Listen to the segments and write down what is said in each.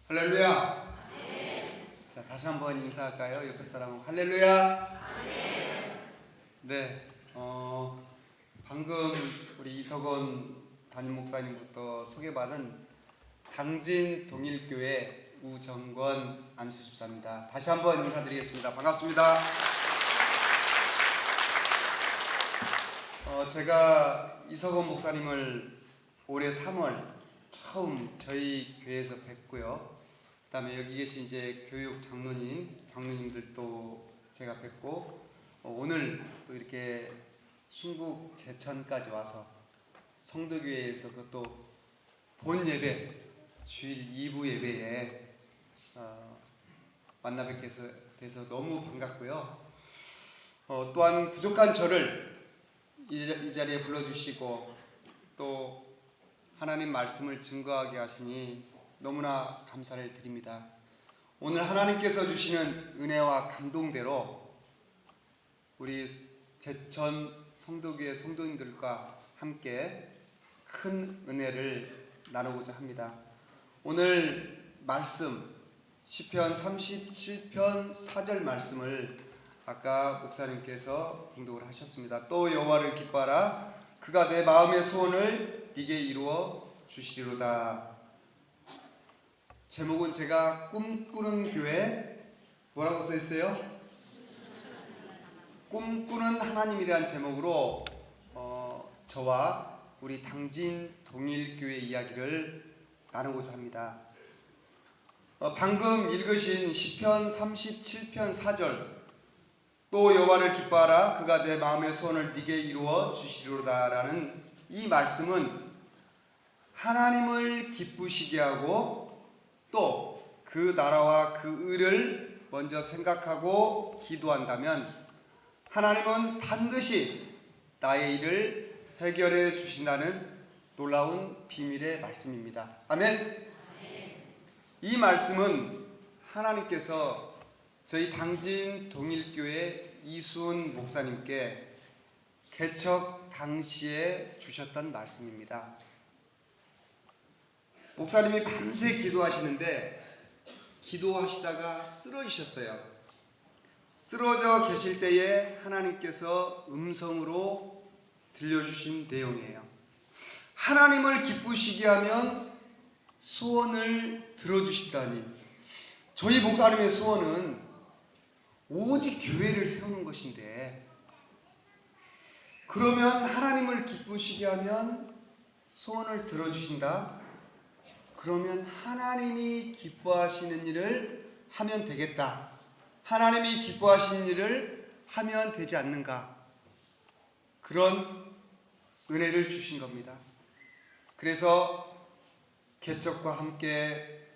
할렐루야. 자, 다시 한번 인사할까요? 옆에 사람은 할렐루야. 네, 방금 우리 이석원 담임 목사님부터 소개받은 당진 동일교회 우정권 안수집사입니다. 다시 한번 인사드리겠습니다. 반갑습니다. 제가 이석원 목사님을 올해 3월 처음 저희 교회에서 뵙고요. 그다음에 여기 계신 이제 교육 장로님들도 제가 뵙고 오늘 또 이렇게 충북 제천까지 와서 성도교회에서 그것도 본 예배 주일 2부 예배에 만나 뵙게 돼서 너무 반갑고요. 또한 부족한 저를 이 자리에 불러주시고 또 하나님 말씀을 증거하게 하시니 너무나 감사를 드립니다. 오늘 하나님께서 주시는 은혜와 감동대로 우리 제천 성도교회 성도님들과 함께 큰 은혜를 나누고자 합니다. 오늘 말씀 시편 37편 4절 말씀을 아까 목사님께서 봉독을 하셨습니다. 또 여호와를 기뻐하라. 그가 내 마음의 소원을 네게 이루어 주시리로다. 제목은 제가 꿈꾸는 교회 뭐라고 써있어요? 꿈꾸는 하나님이라는 제목으로 저와 우리 당진 동일교회 이야기를 나누고자 합니다. 방금 읽으신 시편 37편 4절 또 여호와를 기뻐하라. 그가 내 마음의 소원을 네게 이루어 주시리로다 라는 이 말씀은 하나님을 기쁘시게 하고 또 그 나라와 그 의를 먼저 생각하고 기도한다면 하나님은 반드시 나의 일을 해결해 주신다는 놀라운 비밀의 말씀입니다. 아멘. 이 말씀은 하나님께서 저희 당진 동일교회 이수은 목사님께 개척 당시에 주셨던 말씀입니다. 목사님이 밤새 기도하시는데 기도하시다가 쓰러지셨어요. 쓰러져 계실 때에 하나님께서 음성으로 들려주신 내용이에요. 하나님을 기쁘시게 하면 소원을 들어주시다니. 저희 목사님의 소원은 오직 교회를 세우는 것인데 그러면 하나님을 기쁘시게 하면 소원을 들어주신다? 그러면 하나님이 기뻐하시는 일을 하면 되겠다. 하나님이 기뻐하시는 일을 하면 되지 않는가? 그런 은혜를 주신 겁니다. 그래서 개척과 함께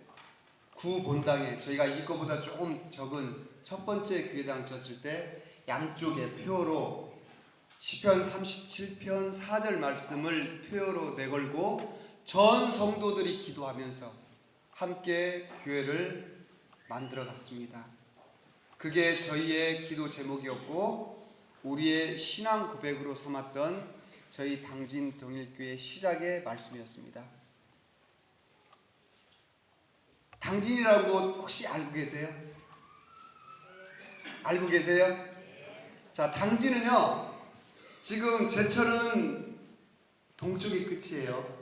구본당에 저희가 이거보다 조금 적은 첫 번째 교회당 졌을 때 양쪽에 표로 시편 37편 4절 말씀을 표로 내걸고 전 성도들이 기도하면서 함께 교회를 만들어 갔습니다. 그게 저희의 기도 제목이었고 우리의 신앙 고백으로 삼았던 저희 당진 동일교회 시작의 말씀이었습니다. 당진이라고 혹시 알고 계세요? 알고 계세요? 자, 당진은요 지금 제천은 동쪽이 끝이에요.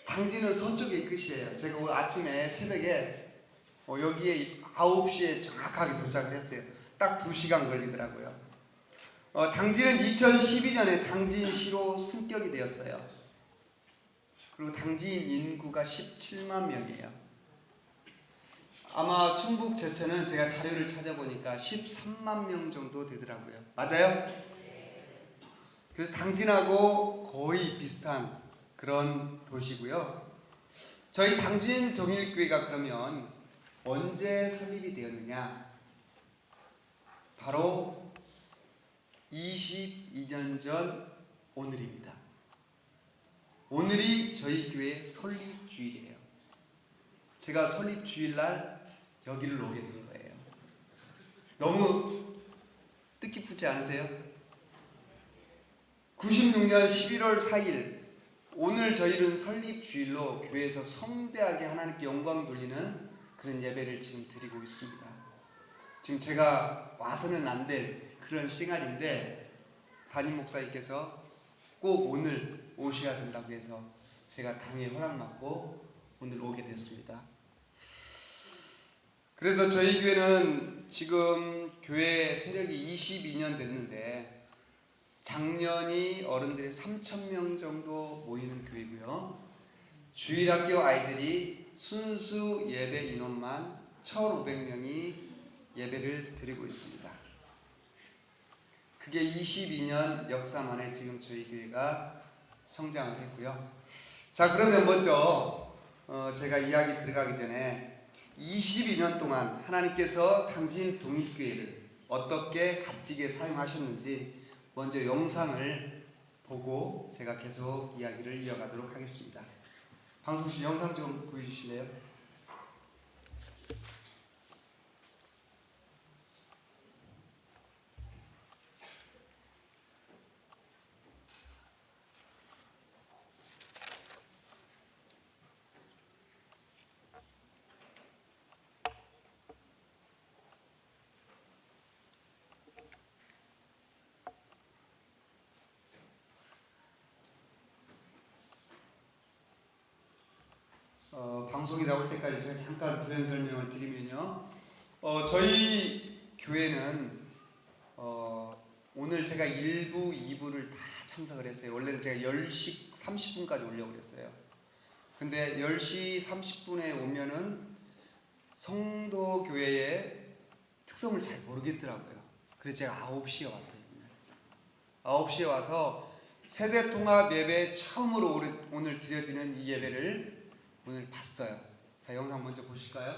당진은 서쪽의 끝이에요. 제가 오늘 아침에 새벽에 여기에 9시에 정확하게 도착을 했어요. 딱 2시간 걸리더라고요. 당진은 2012년에 당진시로 승격이 되었어요. 그리고 당진 인구가 17만 명이에요. 아마 충북 제천은 제가 자료를 찾아보니까 13만 명 정도 되더라고요. 맞아요? 그래서 당진하고 거의 비슷한 그런 도시고요. 저희 당진 동일교회가 그러면 언제 설립이 되었느냐? 바로 22년 전 오늘입니다. 오늘이 저희 교회 설립 주일이에요. 제가 설립 주일날 여기를 오게 된 거예요. 너무 뜻깊지 않으세요? 96년 11월 4일 오늘 저희는 설립 주일로 교회에서 성대하게 하나님께 영광 돌리는 그런 예배를 지금 드리고 있습니다. 지금 제가 와서는 안 될 그런 시간인데 담임 목사님께서 꼭 오늘 오셔야 된다고 해서 제가 당일 허락받고 오늘 오게 됐습니다. 그래서 저희 교회는 지금 교회 세력이 22년 됐는데 작년이 어른들이 3,000명 정도 모이는 교회고요. 주일학교 아이들이 순수 예배 인원만 1,500명이 예배를 드리고 있습니다. 그게 22년 역사 만에 지금 저희 교회가 성장을 했고요. 자, 그러면 먼저 제가 이야기 들어가기 전에 22년 동안 하나님께서 당진 동익교회를 어떻게 값지게 사용하셨는지 먼저 영상을 보고 제가 계속 이야기를 이어가도록 하겠습니다. 방송실 영상 좀 보여주실래요? 방송이 나올 때까지 제가 잠깐 부연 설명을 드리면요. 저희 교회는 오늘 제가 1부, 2부를 다 참석을 했어요. 원래는 제가 10시 30분까지 오려고 그랬어요. 근데 10시 30분에 오면은 성도 교회의 특성을 잘 모르겠더라고요. 그래서 제가 9시에 왔어요. 9시에 와서 세대통합 예배 처음으로 오늘 드려지는 이 예배를 오늘 봤어요. 자, 영상 먼저 보실까요?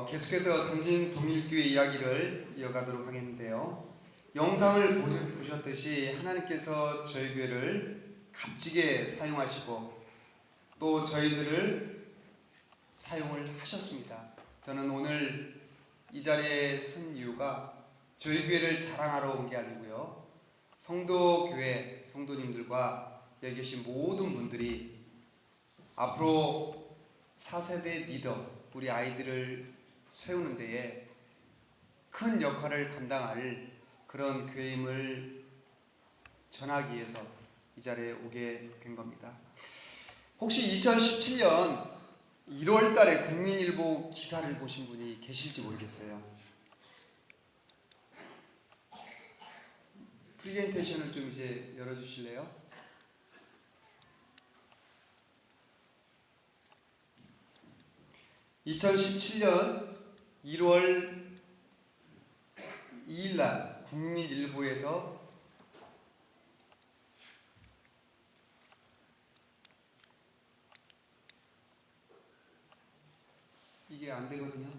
계속해서 당진 동일교회 이야기를 이어가도록 하겠는데요. 영상을 보셨듯이 하나님께서 저희 교회를 값지게 사용하시고 또 저희들을 사용을 하셨습니다. 저는 오늘 이 자리에 선 이유가 저희 교회를 자랑하러 온 게 아니고요. 성도교회 성도님들과 여기 계신 모든 분들이 앞으로 4세대 리더 우리 아이들을 세우는 데에 큰 역할을 감당할 그런 교회임을 전하기 위해서 이 자리에 오게 된 겁니다. 혹시 2017년 1월 달에 국민일보 기사를 보신 분이 계실지 모르겠어요. 프레젠테이션을 좀 이제 열어주실래요? (2017년 1월 2일날) 국민일보에서 이게 안 되거든요.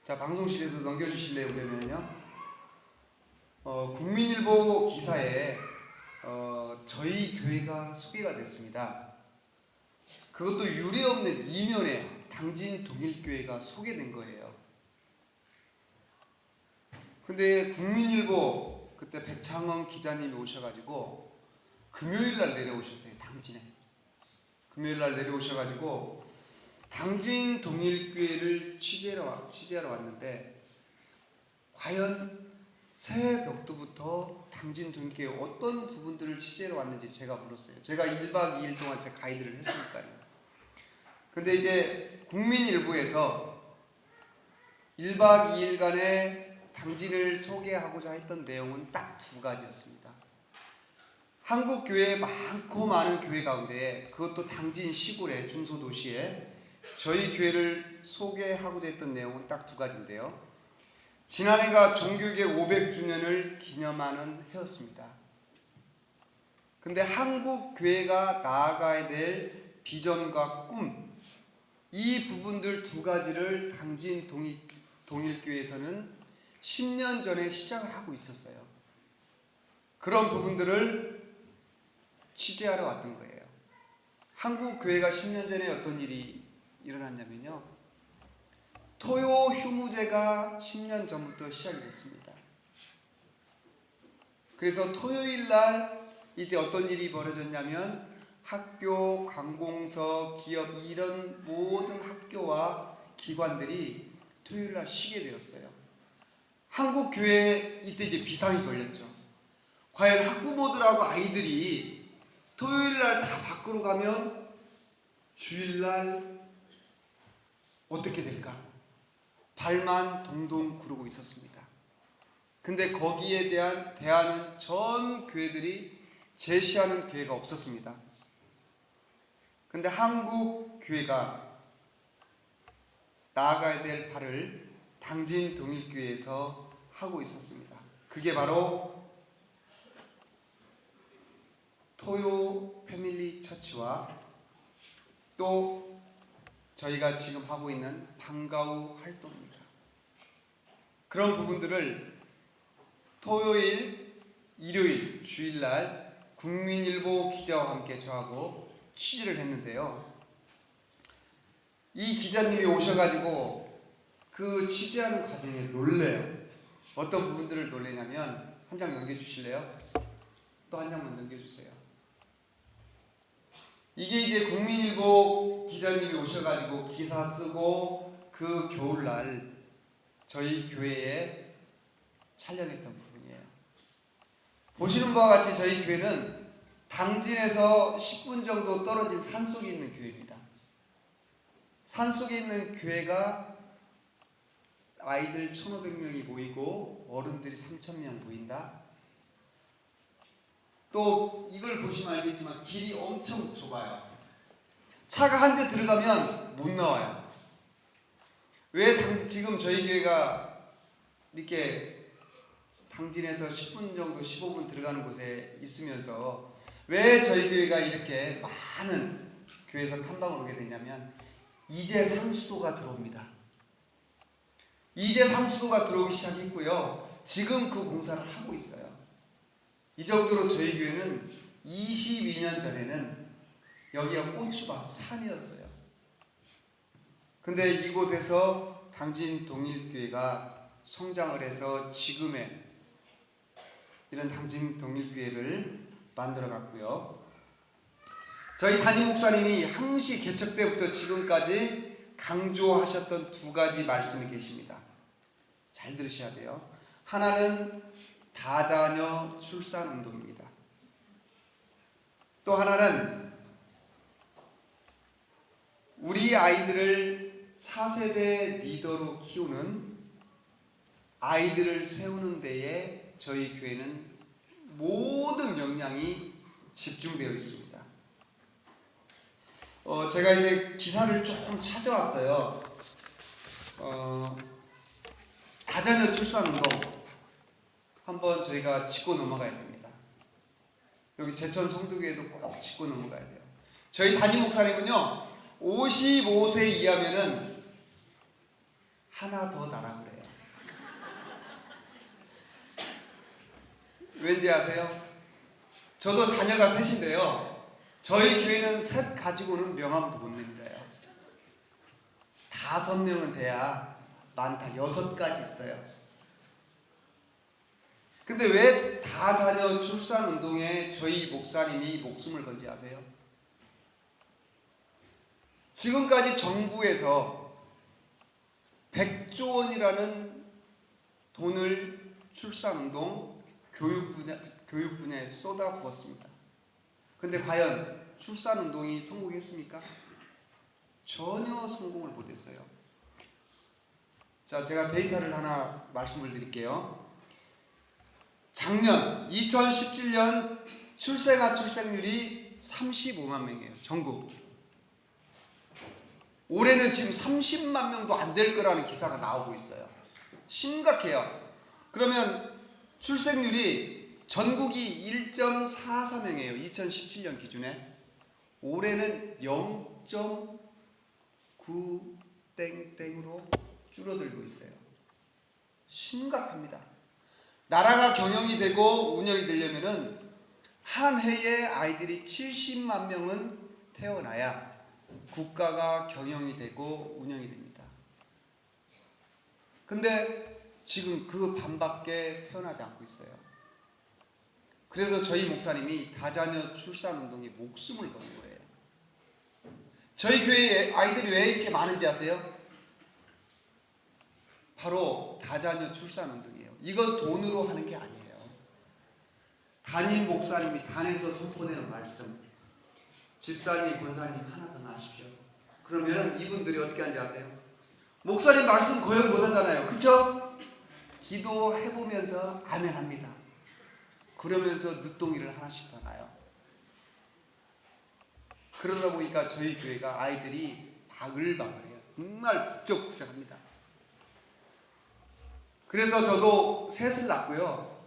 자, 방송실에서 넘겨주실래요? 그러면요. 국민일보 기사에 저희 교회가 소개가 됐습니다. 그것도 유례없는 이면에 당진 동일교회가 소개된 거예요. 근데 국민일보 그때 백창원 기자님이 오셔가지고 금요일날 내려오셨어요. 당진에 금요일날 내려오셔가지고 당진 동일교회를 취재하러 왔는데 과연 새벽부터 당진 동일교회 어떤 부분들을 취재하러 왔는지 제가 물었어요. 제가 1박 2일 동안 제 가이드를 했으니까요. 근데 이제 국민일보에서 1박 2일간의 당진을 소개하고자 했던 내용은 딱 두 가지였습니다. 한국 교회 많고 많은 교회 가운데 그것도 당진 시골의 중소도시에 저희 교회를 소개하고자 했던 내용은 딱 두 가지인데요. 지난해가 종교개 500주년을 기념하는 해였습니다. 근데 한국 교회가 나아가야 될 비전과 꿈, 이 부분들 두 가지를 당진 동일교회에서는 10년 전에 시작을 하고 있었어요. 그런 부분들을 취재하러 왔던 거예요. 한국 교회가 10년 전에 어떤 일이 일어났냐면요. 토요 휴무제가 10년 전부터 시작이 됐습니다. 그래서 토요일 날 이제 어떤 일이 벌어졌냐면 학교, 관공서, 기업 이런 모든 학교와 기관들이 토요일 날 쉬게 되었어요. 한국 교회에 이때 이제 비상이 걸렸죠. 과연 학부모들하고 아이들이 토요일 날 다 밖으로 가면 주일 날 어떻게 될까? 발만 동동 구르고 있었습니다. 근데 거기에 대한 대안은 전 교회들이 제시하는 교회가 없었습니다. 근데 한국 교회가 나아가야 될 발을 당진 동일교회에서 하고 있었습니다. 그게 바로 토요 패밀리 처치와 또 저희가 지금 하고 있는 방과후 활동입니다. 그런 부분들을 토요일, 일요일, 주일날 국민일보 기자와 함께 저하고 취재를 했는데요. 이 기자님이 오셔가지고 그 취재하는 과정에 놀래요. 어떤 부분들을 놀래냐면 한 장 넘겨주실래요? 또 한 장만 넘겨주세요. 이게 이제 국민일보 기자님이 오셔가지고 기사 쓰고 그 겨울날 저희 교회에 촬영했던 부분이에요. 보시는 바와 같이 저희 교회는 당진에서 10분 정도 떨어진 산속에 있는 교회입니다. 산속에 있는 교회가 아이들 1,500명이 모이고 어른들이 3,000명 모인다. 또 이걸 보시면 알겠지만 길이 엄청 좁아요. 차가 한 대 들어가면 못 나와요. 왜 지금 저희 교회가 이렇게 당진에서 10분 정도 15분 들어가는 곳에 있으면서 왜 저희 교회가 이렇게 많은 교회에서 탐방을 오게 되냐면 이제 상수도가 들어옵니다. 이제 상수도가 들어오기 시작했고요. 지금 그 공사를 하고 있어요. 이 정도로 저희 교회는 22년 전에는 여기가 고추밭 산이었어요. 근데 이곳에서 당진동일교회가 성장을 해서 지금의 이런 당진동일교회를 만들어 갔고요. 저희 담임 목사님이 항시 개척 때부터 지금까지 강조하셨던 두 가지 말씀이 계십니다. 잘 들으셔야 돼요. 하나는 다자녀 출산 운동입니다. 또 하나는 우리 아이들을 4세대 리더로 키우는 아이들을 세우는 데에 저희 교회는 모든 역량이 집중되어 있습니다. 제가 이제 기사를 좀 찾아왔어요. 다자녀 출산 운동 한번 저희가 짚고 넘어가야 됩니다. 여기 제천 성도교회도 꼭 짚고 넘어가야 돼요. 저희 담임 목사님은요 55세 이하면은 하나 더 낳으라 그래요. 왠지 아세요? 저도 자녀가 셋인데요. 저희 교회는 셋 가지고는 명함도 못 내밀어요. 5명은 돼야 많다. 6가지 있어요. 근데 왜 다자녀 출산 운동에 저희 목사님이 목숨을 건지 아세요? 지금까지 정부에서 100조 원이라는 돈을 출산운동, 교육 분야에 쏟아부었습니다. 근데 과연 출산운동이 성공했습니까? 전혀 성공을 못했어요. 자, 제가 데이터를 하나 말씀을 드릴게요. 작년 2017년 출생률이 35만 명이에요. 전국. 올해는 지금 30만 명도 안 될 거라는 기사가 나오고 있어요. 심각해요. 그러면 출생률이 전국이 1.44명이에요. 2017년 기준에. 올해는 0.9땡땡으로 줄어들고 있어요. 심각합니다. 나라가 경영이 되고 운영이 되려면은 한 해에 아이들이 70만 명은 태어나야 국가가 경영이 되고 운영이 됩니다. 근데 지금 그 반밖에 태어나지 않고 있어요. 그래서 저희 목사님이 다자녀 출산 운동에 목숨을 거는 거예요. 저희 교회에 아이들이 왜 이렇게 많은지 아세요? 바로 다자녀 출산 운동이에요. 이건 돈으로 하는 게 아니에요. 담임 목사님이 단에서 선포되는 말씀, 집사님, 권사님 하나 더 나십시오. 그러면 이분들이 어떻게 하는지 아세요? 목사님 말씀 고용 못하잖아요. 그쵸? 기도해보면서 아멘 합니다. 그러면서 늦동이를 하나씩 더 놔요. 그러다 보니까 저희 교회가 아이들이 바글바글해요. 정말 북적북적합니다. 그래서 저도 셋을 낳고요.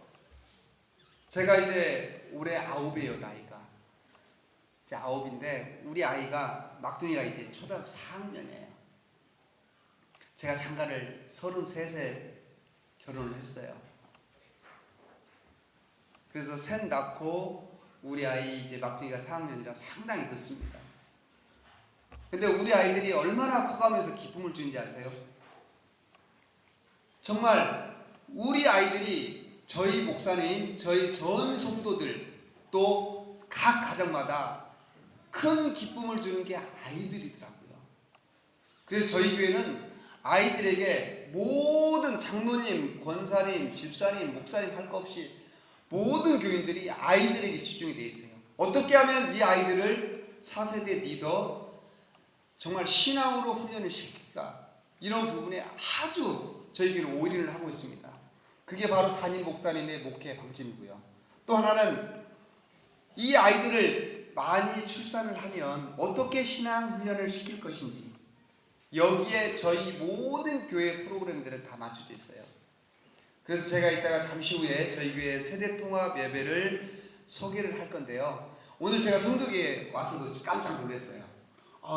제가 이제 올해 9이에요, 나이가. 이제 9인데 우리 아이가 막둥이가 이제 초등학교 4학년이에요. 제가 장가를 33세 결혼을 했어요. 그래서 셋 낳고 우리 아이 이제 막둥이가 4학년이라 상당히 늦습니다. 근데 우리 아이들이 얼마나 커가면서 기쁨을 주는지 아세요? 정말 우리 아이들이 저희 목사님, 저희 전 성도들 또 각 가정마다 큰 기쁨을 주는 게 아이들이더라고요. 그래서 저희 교회는 아이들에게 모든 장로님, 권사님, 집사님, 목사님 할 것 없이 모든 교인들이 아이들에게 집중이 되어 있어요. 어떻게 하면 이 아이들을 4세대 리더 정말 신앙으로 훈련을 시킬까? 이런 부분에 아주 저희 교회는 올인을 하고 있습니다. 그게 바로 담임 목사님의 목회 방침이고요. 또 하나는 이 아이들을 많이 출산을 하면 어떻게 신앙 훈련을 시킬 것인지 여기에 저희 모든 교회 프로그램들은 다 맞춰져 있어요. 그래서 제가 이따가 잠시 후에 저희 교회 세대통합 예배를 소개를 할 건데요. 오늘 제가 성도교에 와서도 깜짝 놀랐어요.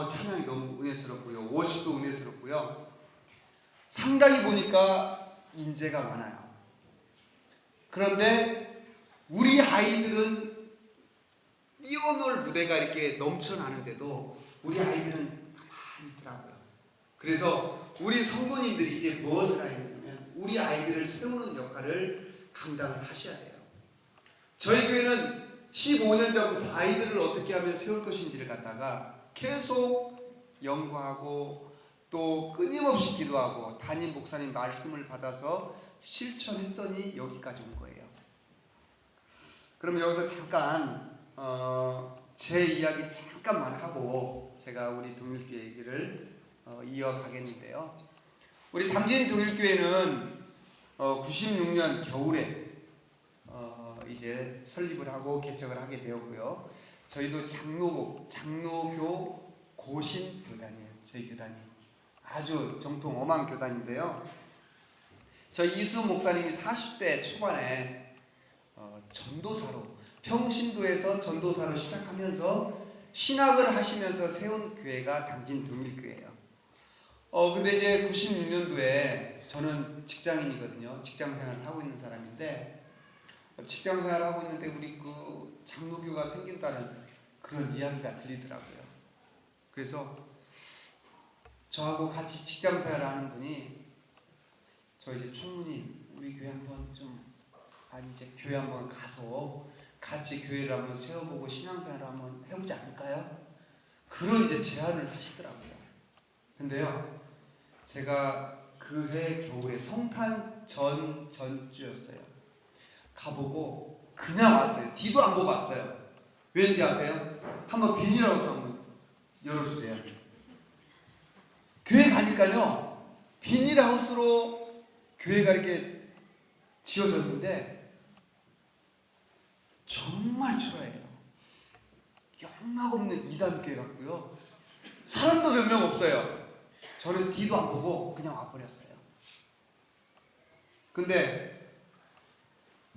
찬양이 너무 은혜스럽고요. 워십도 은혜스럽고요. 상당히 보니까 인재가 많아요. 그런데 우리 아이들은 뛰어놀 무대가 이렇게 넘쳐나는데도 우리 아이들은 가만히 있더라고요. 그래서 우리 성도님들이 이제 무엇을 해야 되냐면 우리 아이들을 세우는 역할을 감당을 하셔야 돼요. 저희 교회는 15년 전부터 아이들을 어떻게 하면 세울 것인지를 갖다가 계속 연구하고 또 끊임없이 기도하고 담임 목사님 말씀을 받아서 실천했더니 여기까지 온 거예요. 그럼 여기서 잠깐 제 이야기 잠깐만 하고 제가 우리 동일교회 얘기를 이어가겠는데요. 우리 당진 동일교회는 96년 겨울에 이제 설립을 하고 개척을 하게 되었고요. 저희도 장로교 고신 교단이에요. 저희 교단이 아주 정통 엄한 교단인데요. 저희 이수 목사님이 40대 초반에 전도사로 평신도에서 전도사로 시작하면서 신학을 하시면서 세운 교회가 당진 동일교회예요. 근데 이제 96년도에 저는 직장인이거든요. 직장생활을 하고 있는 사람인데 직장생활을 하고 있는데 우리 그 장로교가 생긴다는 그런 이야기가 들리더라고요. 그래서 저하고 같이 직장생활을 하는 분이 저 이제 총무님 우리 교회 한번 이제 교회 한번 가서 같이 교회를 한번 세워보고 신앙생활을 한번 해보지 않을까요? 그런 이제 제안을 하시더라고요. 근데요, 제가 그해 겨울에 성탄 전주였어요. 가보고 그냥 왔어요. 뒤도 안 보고 왔어요. 왠지 아세요? 한번 비닐하우스 한번 열어주세요. 교회 가니까요, 비닐하우스로 교회가 이렇게 지어졌는데 정말 초라해요. 영락없는 이단교회 같고요. 사람도 몇 명 없어요. 저는 뒤도 안 보고 그냥 와버렸어요. 근데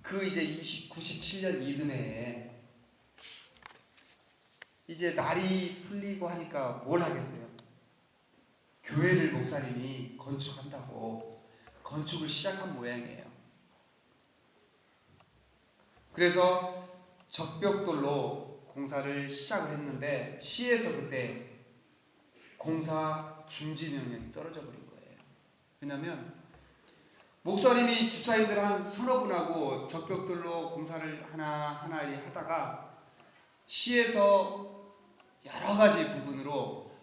그 이제 97년 이듬해에 이제 날이 풀리고 하니까 뭘 하겠어요? 교회를 목사님이 건축한다고 건축을 시작한 모양이에요. 그래서 적벽돌로 공사를 시작을 했는데 시에서 그때 공사 중지 명령이 떨어져 버린 거예요. 왜냐하면 목사님이 집사님들 한 서너 분하고 적벽돌로 공사를 하나 하다가 시에서 여러 가지 부분으로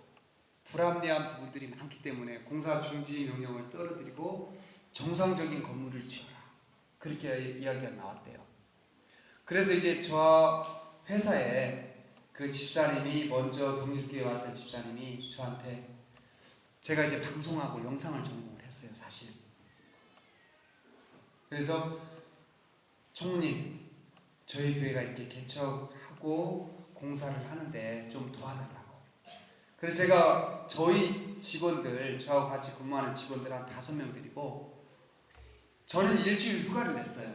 불합리한 부분들이 많기 때문에 공사 중지 명령을 떨어뜨리고 정상적인 건물을 지어라. 그렇게 이야기가 나왔대요. 그래서 이제 저 회사에 그 집사님이 먼저 동일교회 왔던 집사님이 저한테 제가 이제 방송하고 영상을 전공을 했어요, 사실. 그래서 총무님, 저희 교회가 이렇게 개척하고 공사를 하는데 좀 도와달라고. 그래서 제가 저희 직원들, 저하고 같이 근무하는 직원들 한 5명 드리고 저는 일주일 휴가를 냈어요.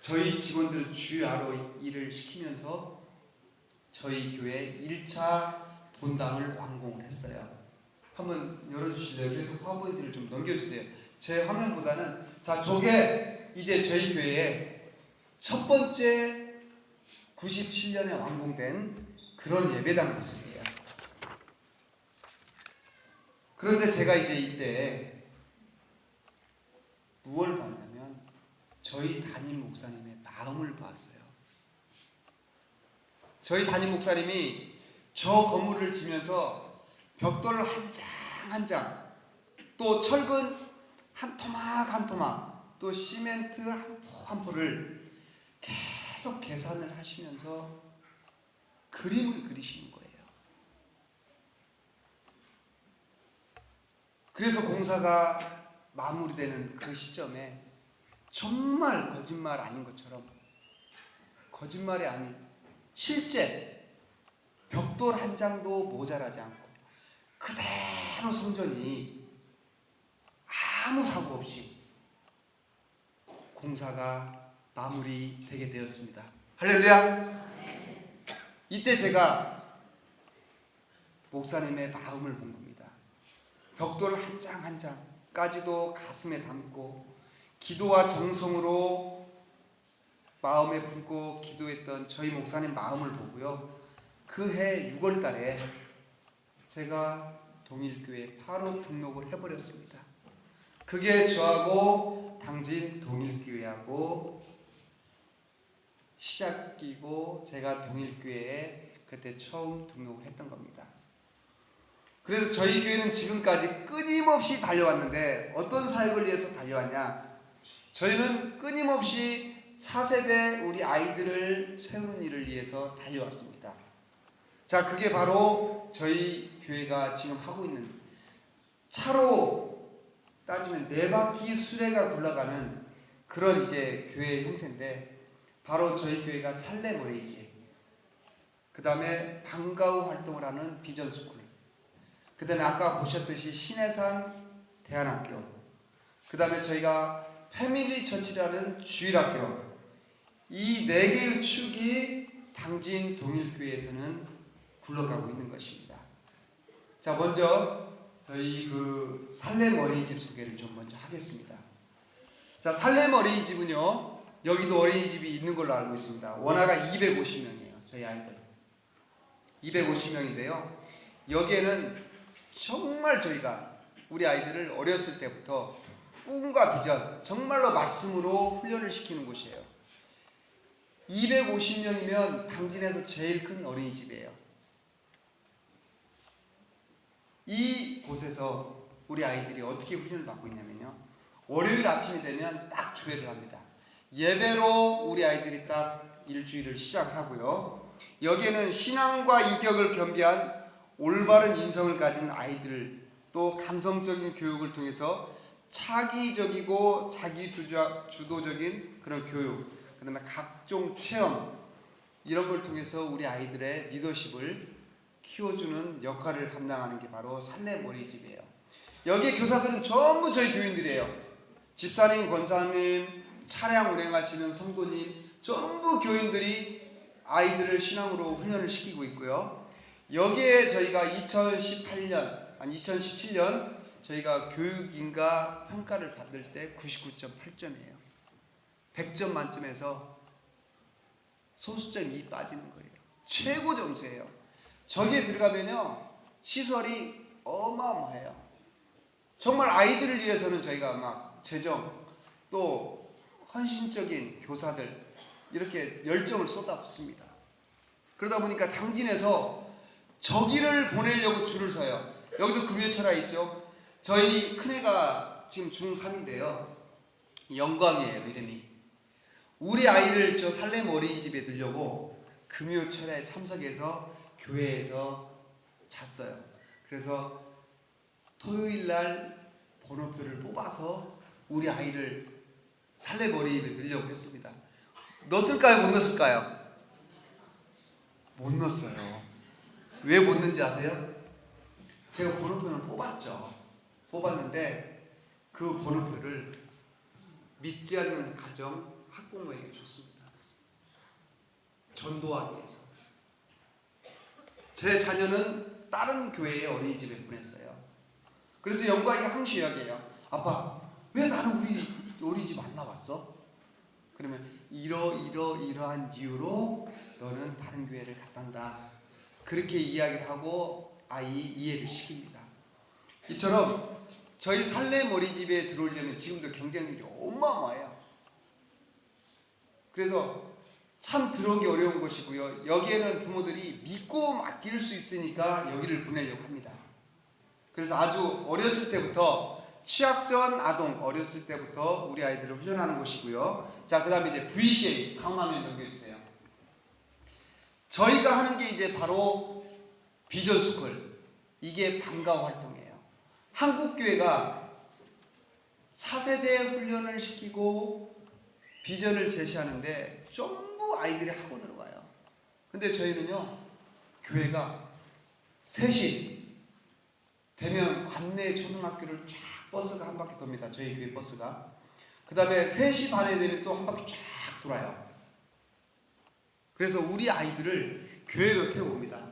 저희 직원들 주야로 일을 시키면서 저희 교회 1차 본당을 완공을 했어요. 한번 열어주실래요? 그래서 파워포인트를 좀 넘겨주세요. 제 화면보다는 자, 저게 이제 저희 교회의 첫 번째 97년에 완공된 그런 예배당 모습이에요. 그런데 제가 이제 이때 무엇을 봤냐면 저희 담임 목사님의 마음을 봤어요. 저희 담임 목사님이 저 건물을 지면서 벽돌을 한 장 한 장, 또 철근 한 토막, 또 시멘트 한 포 한 포를 계속 계산을 하시면서 그림을 그리시는 거예요. 그래서 공사가 마무리되는 그 시점에 정말 거짓말 아닌 것처럼, 거짓말이 아닌 실제 벽돌 한 장도 모자라지 않고 그대로 성전이 아무 사고 없이 공사가 마무리되게 되었습니다. 할렐루야! 이때 제가 목사님의 마음을 본 겁니다. 벽돌 한 장 한 장까지도 가슴에 담고 기도와 정성으로 마음에 품고 기도했던 저희 목사님 마음을 보고요. 그 해 6월 달에 제가 동일교회 바로 등록을 해버렸습니다. 그게 저하고 당진 동일교회하고 시작이고 제가 동일교회에 그때 처음 등록을 했던 겁니다. 그래서 저희 교회는 지금까지 끊임없이 달려왔는데 어떤 사역을 위해서 달려왔냐? 저희는 끊임없이 차세대 우리 아이들을 세우는 일을 위해서 달려왔습니다. 자, 그게 바로 저희 교회가 지금 하고 있는, 차로 따지면 4바퀴 수레가 굴러가는 그런 이제 교회 형태인데, 바로 저희 교회가 살렘 어린이집, 그 다음에 방과후 활동을 하는 비전스쿨, 그 다음에 아까 보셨듯이 신해산 대안학교, 그 다음에 저희가 패밀리 처치라는 주일학교, 이 4개의 축이 당진 동일교회에서는 굴러가고 있는 것입니다. 자, 먼저 저희 그 살렘 어린이집 소개를 좀 먼저 하겠습니다. 자, 살렘 어린이집은요, 여기도 어린이집이 있는 걸로 알고 있습니다. 원화가 250명이에요. 저희 아이들 250명인데요. 여기에는 정말 저희가 우리 아이들을 어렸을 때부터 꿈과 비전, 정말로 말씀으로 훈련을 시키는 곳이에요. 250명이면 당진에서 제일 큰 어린이집이에요. 이 곳에서 우리 아이들이 어떻게 훈련을 받고 있냐면요, 월요일 아침이 되면 딱 조회를 합니다. 예배로 우리 아이들이 딱 일주일을 시작하고요. 여기에는 신앙과 인격을 겸비한 올바른 인성을 가진 아이들을, 또 감성적인 교육을 통해서 차기적이고 자기 주도적인 그런 교육, 그 다음에 각종 체험, 이런 걸 통해서 우리 아이들의 리더십을 키워주는 역할을 감당하는 게 바로 살렘 어린이집이에요. 여기에 교사들은 전부 저희 교인들이에요. 집사님, 권사님, 차량 운행하시는 성도님, 전부 교인들이 아이들을 신앙으로 훈련을 시키고 있고요. 여기에 저희가 2017년 저희가 교육인가 평가를 받을 때 99.8점이에요. 100점 만점에서 소수점 2 빠지는 거예요. 최고 점수예요. 저기에 들어가면요, 시설이 어마어마해요. 정말 아이들을 위해서는 저희가 막 재정, 또 헌신적인 교사들, 이렇게 열정을 쏟아붓습니다. 그러다 보니까 당진에서 저기를 보내려고 줄을 서요. 여기도 금요철화 있죠. 저희 큰애가 지금 중3인데요 영광이에요, 이름이. 우리 아이를 저 살렘 어린이집에 넣으려고 금요철에 참석해서 교회에서 잤어요. 그래서 토요일날 번호표를 뽑아서 우리 아이를 살렘 어린이집에 넣으려고 했습니다. 넣었을까요? 못 넣었을까요? 못 넣었어요. 왜 못 넣는지 아세요? 제가 번호표를 뽑았죠. 뽑았는데 그 번호표를 믿지 않는 가정 학부모에게 줬습니다. 전도하기 위해서. 제 자녀는 다른 교회의 어린이집에 보냈어요. 그래서 영광이 항시 이야기해요. 아빠, 왜 나는 우리 어린이집 안 나왔어? 그러면 이러한 이유로 너는 다른 교회를 갔단다. 그렇게 이야기를 하고 아이 이해를 시킵니다. 이처럼 저희 살렘 어린이집에 들어오려면 지금도 경쟁률이 어마어마해요. 그래서 참 들어오기 어려운 것이고요. 여기에는 부모들이 믿고 맡길 수 있으니까 여기를 보내려고 합니다. 그래서 아주 어렸을 때부터, 취약전 아동 어렸을 때부터 우리 아이들을 훈련하는 곳이고요. 자, 그 다음에 이제 VCA 다음 화면 넘겨주세요. 저희가 하는 게 이제 바로 비전스쿨, 이게 방과후 활동이에요. 한국교회가 차세대 훈련을 시키고 비전을 제시하는데 전부 아이들이 학원으로 와요. 근데 저희는요, 교회가 3시 되면 관내 초등학교를 쫙 버스가 한 바퀴 돕니다. 저희 교회 버스가. 그 다음에 3시 반에 되면 또 한 바퀴 쫙 돌아요. 그래서 우리 아이들을 교회로 태워옵니다.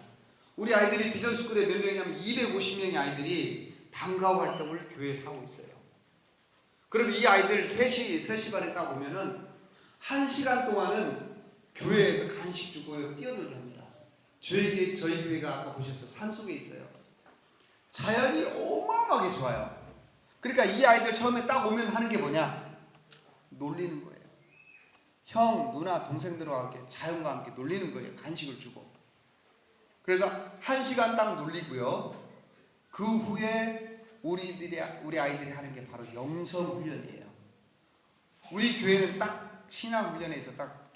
우리 아이들이 비전 스쿨에 몇 명이냐면 250명의 아이들이 방과후 활동을 교회에서 하고 있어요. 그럼 이 아이들 3시 반에 딱 오면은 1시간 동안은 교회에서 간식 주고 뛰어놀게 합니다. 저희 교회가 아까 보셨죠? 산속에 있어요. 자연이 어마어마하게 좋아요. 그러니까 이 아이들 처음에 딱 오면 하는 게 뭐냐? 놀리는 거예요. 형, 누나, 동생들과 함께 자연과 함께 놀리는 거예요. 간식을 주고. 그래서 1시간 딱 놀리고요. 그 후에 우리 아이들이 하는 게 바로 영성 훈련이에요. 우리 교회는 딱 신앙 훈련에서 딱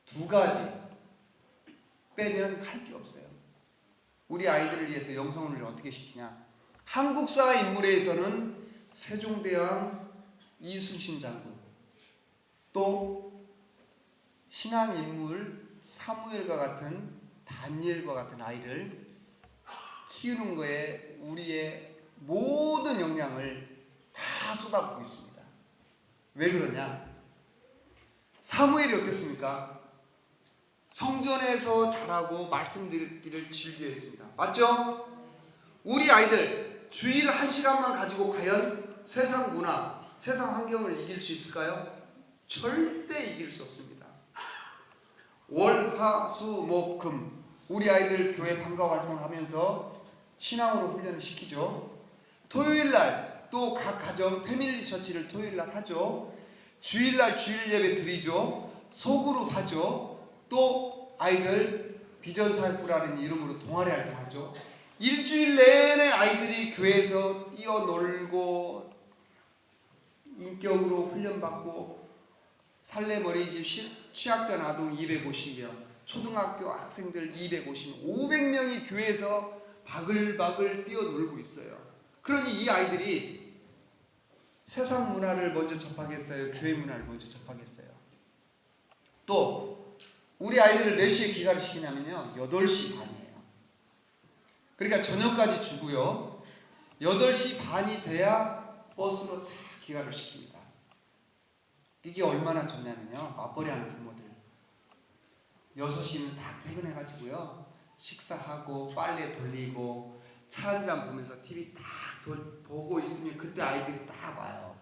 2가지 빼면 할 게 없어요. 우리 아이들을 위해서 영성 훈련을 어떻게 시키냐? 한국사 인물에서는 세종대왕, 이순신 장군, 또 신앙 인물 사무엘과 같은 다니엘과 같은 아이를 키우는 거에 우리의 모든 역량을 다 쏟아붓고 있습니다. 왜 그러냐? 사무엘이 어땠습니까? 성전에서 자라고 말씀 듣기를 즐겨했습니다. 맞죠? 우리 아이들 주일 1시간만 가지고 과연 세상 문화, 세상 환경을 이길 수 있을까요? 절대 이길 수 없습니다. 월, 화, 수, 목, 금 우리 아이들 교회 방과 활동을 하면서 신앙으로 훈련을 시키죠. 토요일날 또 각 가정 패밀리 처치를 토요일날 하죠. 주일날 주일 예배 드리죠. 소그룹 하죠. 또 아이들 비전사역부라는 이름으로 동아리 활동하죠. 일주일 내내 아이들이 교회에서 뛰어놀고 인격으로 훈련받고 살렘 어린이집 취약자 아동 250명, 초등학교 학생들 250명, 500명이 교회에서 바글바글 뛰어놀고 있어요. 그러니 이 아이들이 세상 문화를 먼저 접하겠어요? 교회 문화를 먼저 접하겠어요? 또 우리 아이들을 몇 시에 귀가를 시키냐면요 8시 반이에요. 그러니까 저녁까지 주고요 8시 반이 돼야 버스로 다 귀가를 시킵니다. 이게 얼마나 좋냐면요 맞벌이하는 부모들 6시면 다 퇴근해가지고요 식사하고 빨래 돌리고 차 한잔 보면서 TV 딱 보고 있으면 그때 아이들이 딱 와요.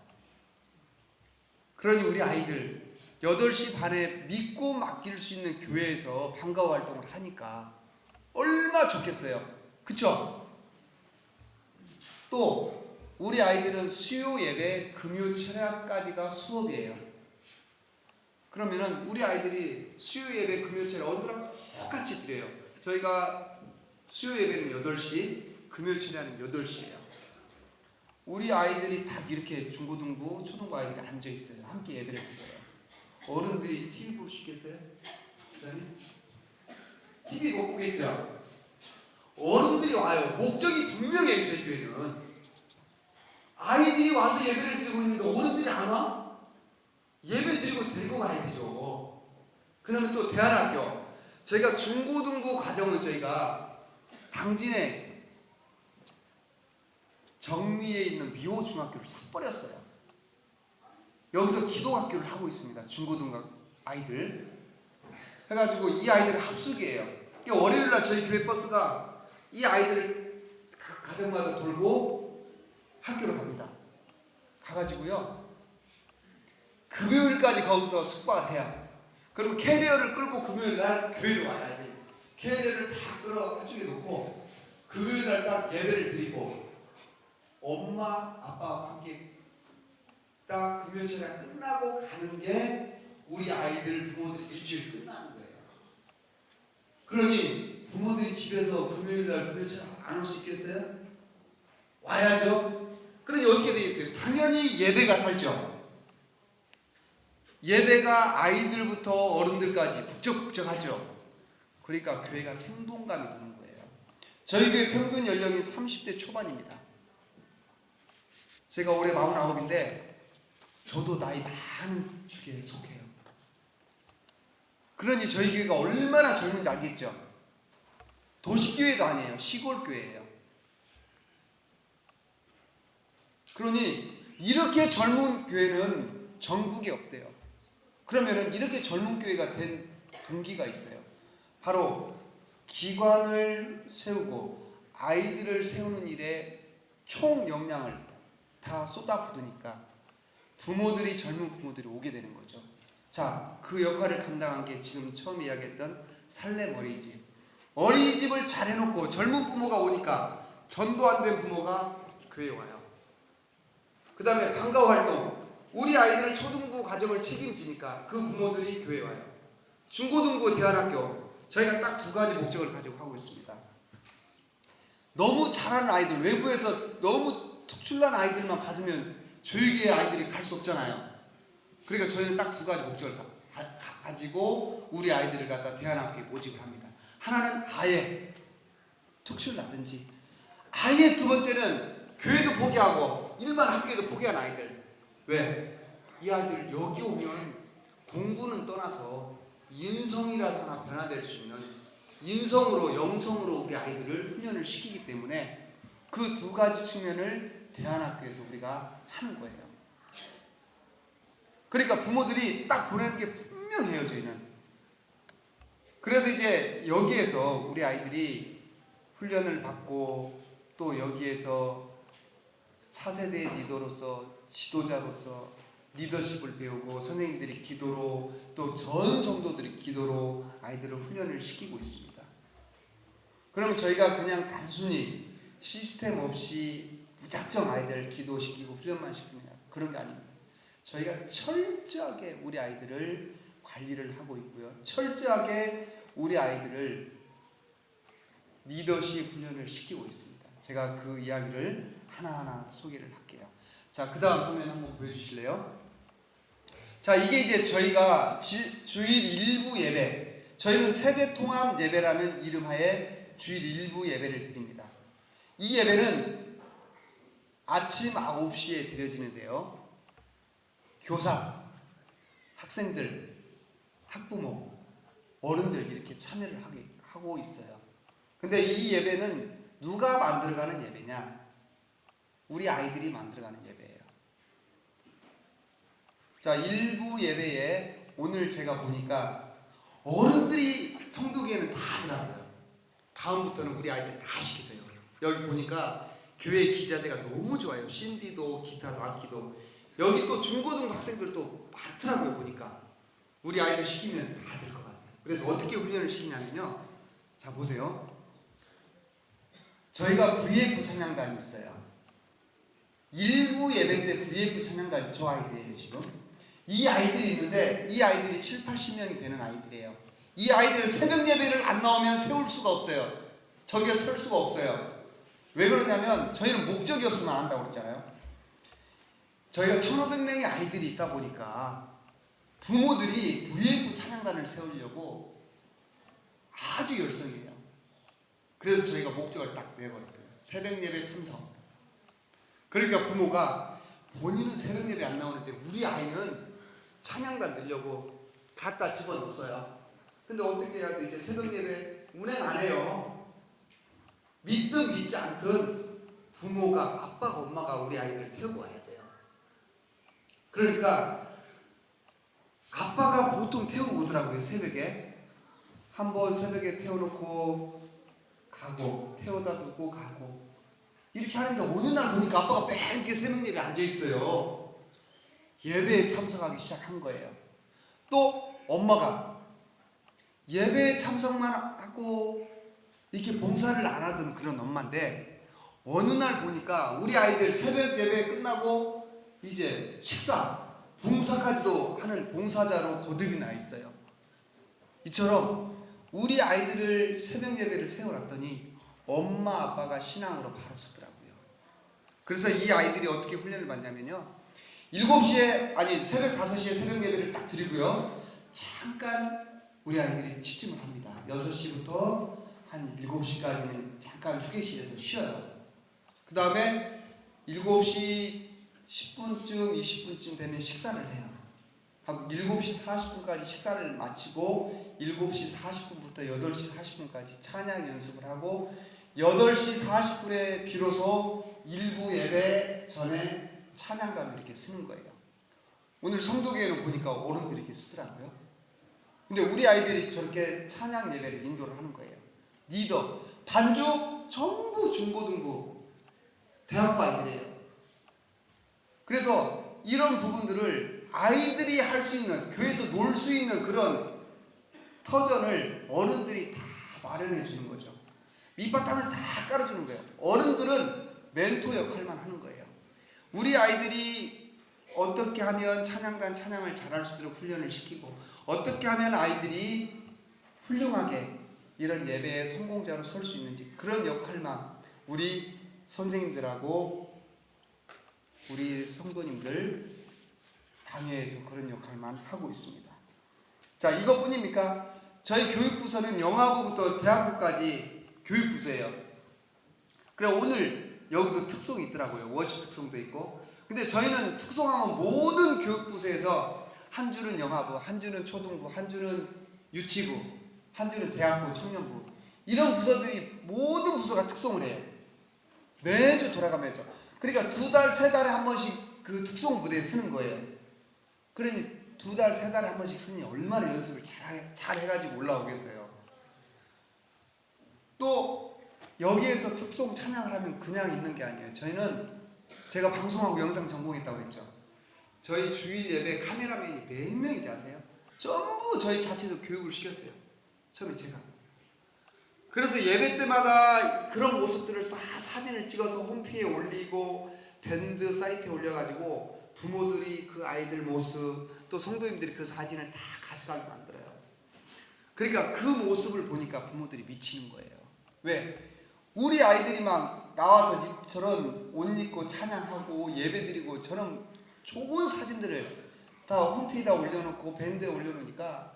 그러니 우리 아이들 8시 반에 믿고 맡길 수 있는 교회에서 방과후 활동을 하니까 얼마나 좋겠어요. 그쵸? 또 우리 아이들은 수요 예배, 금요 철야까지가 수업이에요. 그러면은 우리 아이들이 수요 예배, 금요 철야 어느랑 똑같이 드려요. 저희가 수요 예배는 8시, 금요 철야는 8시예요. 우리 아이들이 다 이렇게 중고등부, 초등부 아이들이 앉아 있어요. 함께 예배를 드려요. 어른들이 TV 볼 수 있겠어요? 부장님? TV 못 보겠죠? 어른들이 와요. 목적이 분명해요. 저희 교회는 아이들이 와서 예배를 드리고 있는데 어른들이 안 와? 예배 드리고 데리고 가야 되죠. 그 다음에 또 대안학교 저희가 중고등부 과정은 저희가 당진에 정리에 있는 미호 중학교를 삭버렸어요. 여기서 기도학교를 하고 있습니다. 중고등부 아이들 해가지고 이 아이들을 합숙이에요. 월요일날 저희 교회 버스가 이 아이들을 각 가정마다 돌고 학교를 갑니다. 가가지고요 금요일까지 거기서 숙박을 해요. 그리고 캐리어를 끌고 금요일날 교회로 와요. 아이들이 캐리어를 다 끌어 한쪽에 놓고 금요일날 딱 예배를 드리고 엄마 아빠와 함께 딱 금요 철야 끝나고 가는 게 우리 아이들 부모들 일주일 끝나는 거예요. 그러니 부모들이 집에서 금요일날 금요 철야 안 올 수 있겠어요? 와야죠. 그러니 어떻게 되겠어요? 당연히 예배가 살죠. 예배가 아이들부터 어른들까지 북적북적하죠. 그러니까 교회가 생동감이 드는 거예요. 저희 교회 평균 연령이 30대 초반입니다. 제가 올해 49인데 저도 나이 많은 축에 속해요. 그러니 저희 교회가 얼마나 젊은지 알겠죠? 도시교회도 아니에요. 시골교회예요. 그러니 이렇게 젊은 교회는 전국에 없대요. 그러면은 이렇게 젊은 교회가 된 동기가 있어요. 바로 기관을 세우고 아이들을 세우는 일에 총 역량을 다 쏟아부으니까 부모들이, 젊은 부모들이 오게 되는 거죠. 자, 그 역할을 감당한 게 지금 처음 이야기했던 살렘 어린이집. 어린이집을 잘 해놓고 젊은 부모가 오니까 전도 안 된 부모가 교회에 와요. 그 다음에 방과활동, 우리 아이들 초등부 과정을 책임지니까 그 부모들이 교회에 와요. 중고등부 대안학교, 저희가 딱 두 가지 목적을 가지고 하고 있습니다. 너무 잘하는 아이들, 외부에서 너무 특출난 아이들만 받으면 조육의 아이들이 갈 수 없잖아요. 그러니까 저희는 딱 두 가지 목적을 가지고 우리 아이들을 갖다 대안학교에 모집을 합니다. 하나는 아예 특출나든지, 아예 두 번째는 교회도 포기하고 일반 학교에도 포기한 아이들. 왜? 이 아이들 여기 오면 공부는 떠나서 인성이라도 하나 변화될 수 있는, 인성으로 영성으로 우리 아이들을 훈련을 시키기 때문에 그 두 가지 측면을 대안학교에서 우리가 하는 거예요. 그러니까 부모들이 딱 보내는 게 분명해요, 저희는. 그래서 이제 여기에서 우리 아이들이 훈련을 받고 또 여기에서 차세대 리더로서, 지도자로서 리더십을 배우고 선생님들이 기도로 또 전 성도들이 기도로 아이들을 훈련을 시키고 있습니다. 그러면 저희가 그냥 단순히 시스템 없이 무작정 아이들 기도시키고 훈련만 시키냐, 그런 게 아닙니다. 저희가 철저하게 우리 아이들을 관리를 하고 있고요. 철저하게 우리 아이들을 리더십 훈련을 시키고 있습니다. 제가 그 이야기를 하나하나 소개를 할게요. 자, 그 다음 화면 한번 보여주실래요? 자, 이게 이제 저희가 주일 일부 예배, 저희는 세대통합 예배라는 이름하에 주일 일부 예배를 드립니다. 이 예배는 아침 9시에 드려지는데요. 교사, 학생들, 학부모, 어른들 이렇게 참여를 하고 있어요. 근데 이 예배는 누가 만들어가는 예배냐? 우리 아이들이 만들어가는 예배예요. 자, 일부 예배에 오늘 제가 보니까 어른들이 성도교회는 다 하더라고요. 다음부터는 우리 아이들 다 시키세요. 여기 보니까 교회 기자재가 너무 좋아요. 신디도, 기타도, 악기도. 여기 또 중고등부 학생들도 많더라고요. 보니까 우리 아이들 시키면 다 될 것 같아요. 그래서 어떻게 훈련을 시키냐면요. 자, 보세요. 저희가 VF 찬양단이 있어요. 일부 예배 때 VF 찬양단이 저 아이들이에요. 지금 이 아이들이 있는데 이 아이들이 7, 80명이 되는 아이들이에요. 이 아이들 새벽 예배를 안 나오면 세울 수가 없어요. 저기에 설 수가 없어요. 왜 그러냐면 저희는 목적이 없으면 안 한다고 그랬잖아요. 저희가 1,500명의 아이들이 있다 보니까 부모들이 VF 찬양단을 세우려고 아주 열성이에요. 그래서 저희가 목적을 딱 내버렸어요. 새벽 예배 참석. 그러니까 부모가 본인은 새벽 예배 안 나오는데 우리 아이는 찬양단 들려고 갖다 집어넣었어요. 근데 어떻게 해야 돼? 이제 새벽 예배 운행 안 해요. 믿든 믿지 않든 부모가, 아빠가, 엄마가 우리 아이를 태우고 와야 돼요. 그러니까 아빠가 보통 태우고 오더라고요. 새벽에 한번 새벽에 태워놓고 가고 태워다 두고 가고 이렇게 하는데 어느 날 보니까 아빠가 매일 이렇게 새벽 예배에 앉아있어요. 예배에 참석하기 시작한 거예요. 또 엄마가 예배에 참석만 하고 이렇게 봉사를 안 하던 그런 엄마인데 어느 날 보니까 우리 아이들 새벽 예배 끝나고 이제 식사, 봉사까지도 하는 봉사자로 거듭이 나 있어요. 이처럼 우리 아이들을 새벽 예배를 세워놨더니 엄마 아빠가 신앙으로 바로 서더라고요. 그래서 이 아이들이 어떻게 훈련을 받냐면요. 7시에 아니 새벽 5시에 새벽 예배를 딱 드리고요. 잠깐 우리 아이들이 취침을 합니다. 6시부터 한 7시까지는 잠깐 휴게실에서 쉬어요. 그 다음에 7시 10분쯤 20분쯤 되면 식사를 해요. 7시 40분까지 식사를 마치고 7시 40분부터 8시 40분까지 찬양 연습을 하고 8시 40분에 비로소 일부 예배 전에 찬양단을 이렇게 쓰는 거예요. 오늘 성도교회는 보니까 어른들이 이렇게 쓰더라고요. 근데 우리 아이들이 저렇게 찬양 예배를 인도를 하는 거예요. 리더, 반주 전부 중고등부, 대학부 아이들이에요. 그래서 이런 부분들을 아이들이 할 수 있는, 교회에서 놀 수 있는 그런 터전을 어른들이 다 마련해 주는 거죠. 밑바탕을 다 깔아주는 거예요. 어른들은 멘토 역할만 하는 거예요. 우리 아이들이 어떻게 하면 찬양단 찬양을 잘할 수 있도록 훈련을 시키고, 어떻게 하면 아이들이 훌륭하게 이런 예배의 성공자로 설 수 있는지, 그런 역할만 우리 선생님들하고 우리 성도님들 당회에서 그런 역할만 하고 있습니다. 자, 이것뿐입니까? 저희 교육부서는 영아부부터 대학부까지 교육부서예요. 그래, 오늘 여기도 특송이 있더라고요. 워십 특송도 있고. 근데 저희는 특송하면 모든 교육부서에서 한 주는 영아부, 한 주는 초등부, 한 주는 유치부, 한 주는 대학부, 청년부, 이런 부서들이 모든 부서가 특송을 해요. 매주 돌아가면서. 그러니까 2달, 3달에 한 번씩 그 특송 무대에 쓰는 거예요. 그러니 2달, 3달에 한 번씩 쓰니 얼마나 연습을 잘 해가지고 올라오겠어요. 또 여기에서 특송 찬양을 하면 그냥 있는 게 아니에요. 저희는, 제가 방송하고 영상 전공했다고 그랬죠. 저희 주일 예배 카메라맨이 몇 명인지 아세요? 전부 저희 자체도 교육을 시켰어요. 처음에 제가. 그래서 예배 때마다 그런 모습들을 사진을 찍어서 홈페이지에 올리고 밴드 사이트에 올려가지고 부모들이 그 아이들 모습, 또 성도님들이 그 사진을 다 가져가게 만들어요. 그러니까 그 모습을 보니까 부모들이 미치는 거예요. 왜? 우리 아이들이 막 나와서 저런 옷 입고 찬양하고 예배드리고 저런 좋은 사진들을 다 홈페이지에 올려놓고 밴드에 올려놓으니까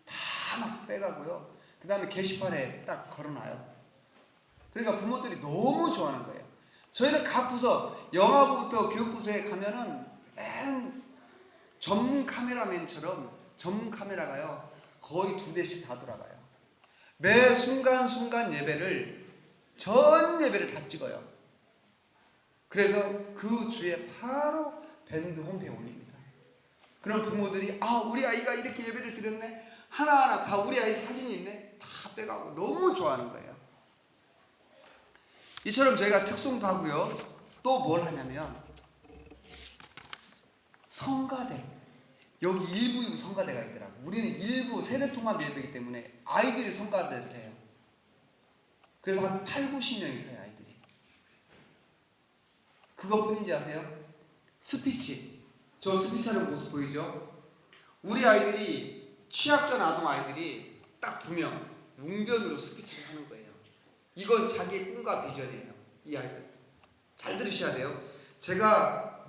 다 막 빼가고요. 그 다음에 게시판에 딱 걸어놔요. 그러니까 부모들이 너무 좋아하는 거예요. 저희는 각 부서, 영아부부터 교육부서에 가면은 맨 전문 카메라맨처럼 전문 카메라가요 거의 2대씩 다 돌아가요. 매 순간순간 예배를, 전 예배를 다 찍어요. 그래서 그 주에 바로 밴드 홈페이지에 올립니다. 그럼 부모들이, 아, 우리 아이가 이렇게 예배를 드렸네, 하나하나 다 우리 아이 사진이 있네, 다 빼가고 너무 좋아하는 거예요. 이처럼 저희가 특송도 하고요. 또 뭘 하냐면 성가대, 여기 1부, 2부 성가대가 있더라고요. 우리는 1부 세대통합 예배이기 때문에 아이들이 성가대를 해요. 그래서 한 8, 90명 있어요, 아이들이. 그것뿐인지 아세요? 스피치, 저 스피치하는 모습 보이죠? 우리 아이들이, 취약전 아동 아이들이 딱 2명 웅변으로 스피치를 하는 거예요. 이건 자기의 꿈과 비전이에요. 이 아이들 잘 들으셔야 돼요. 제가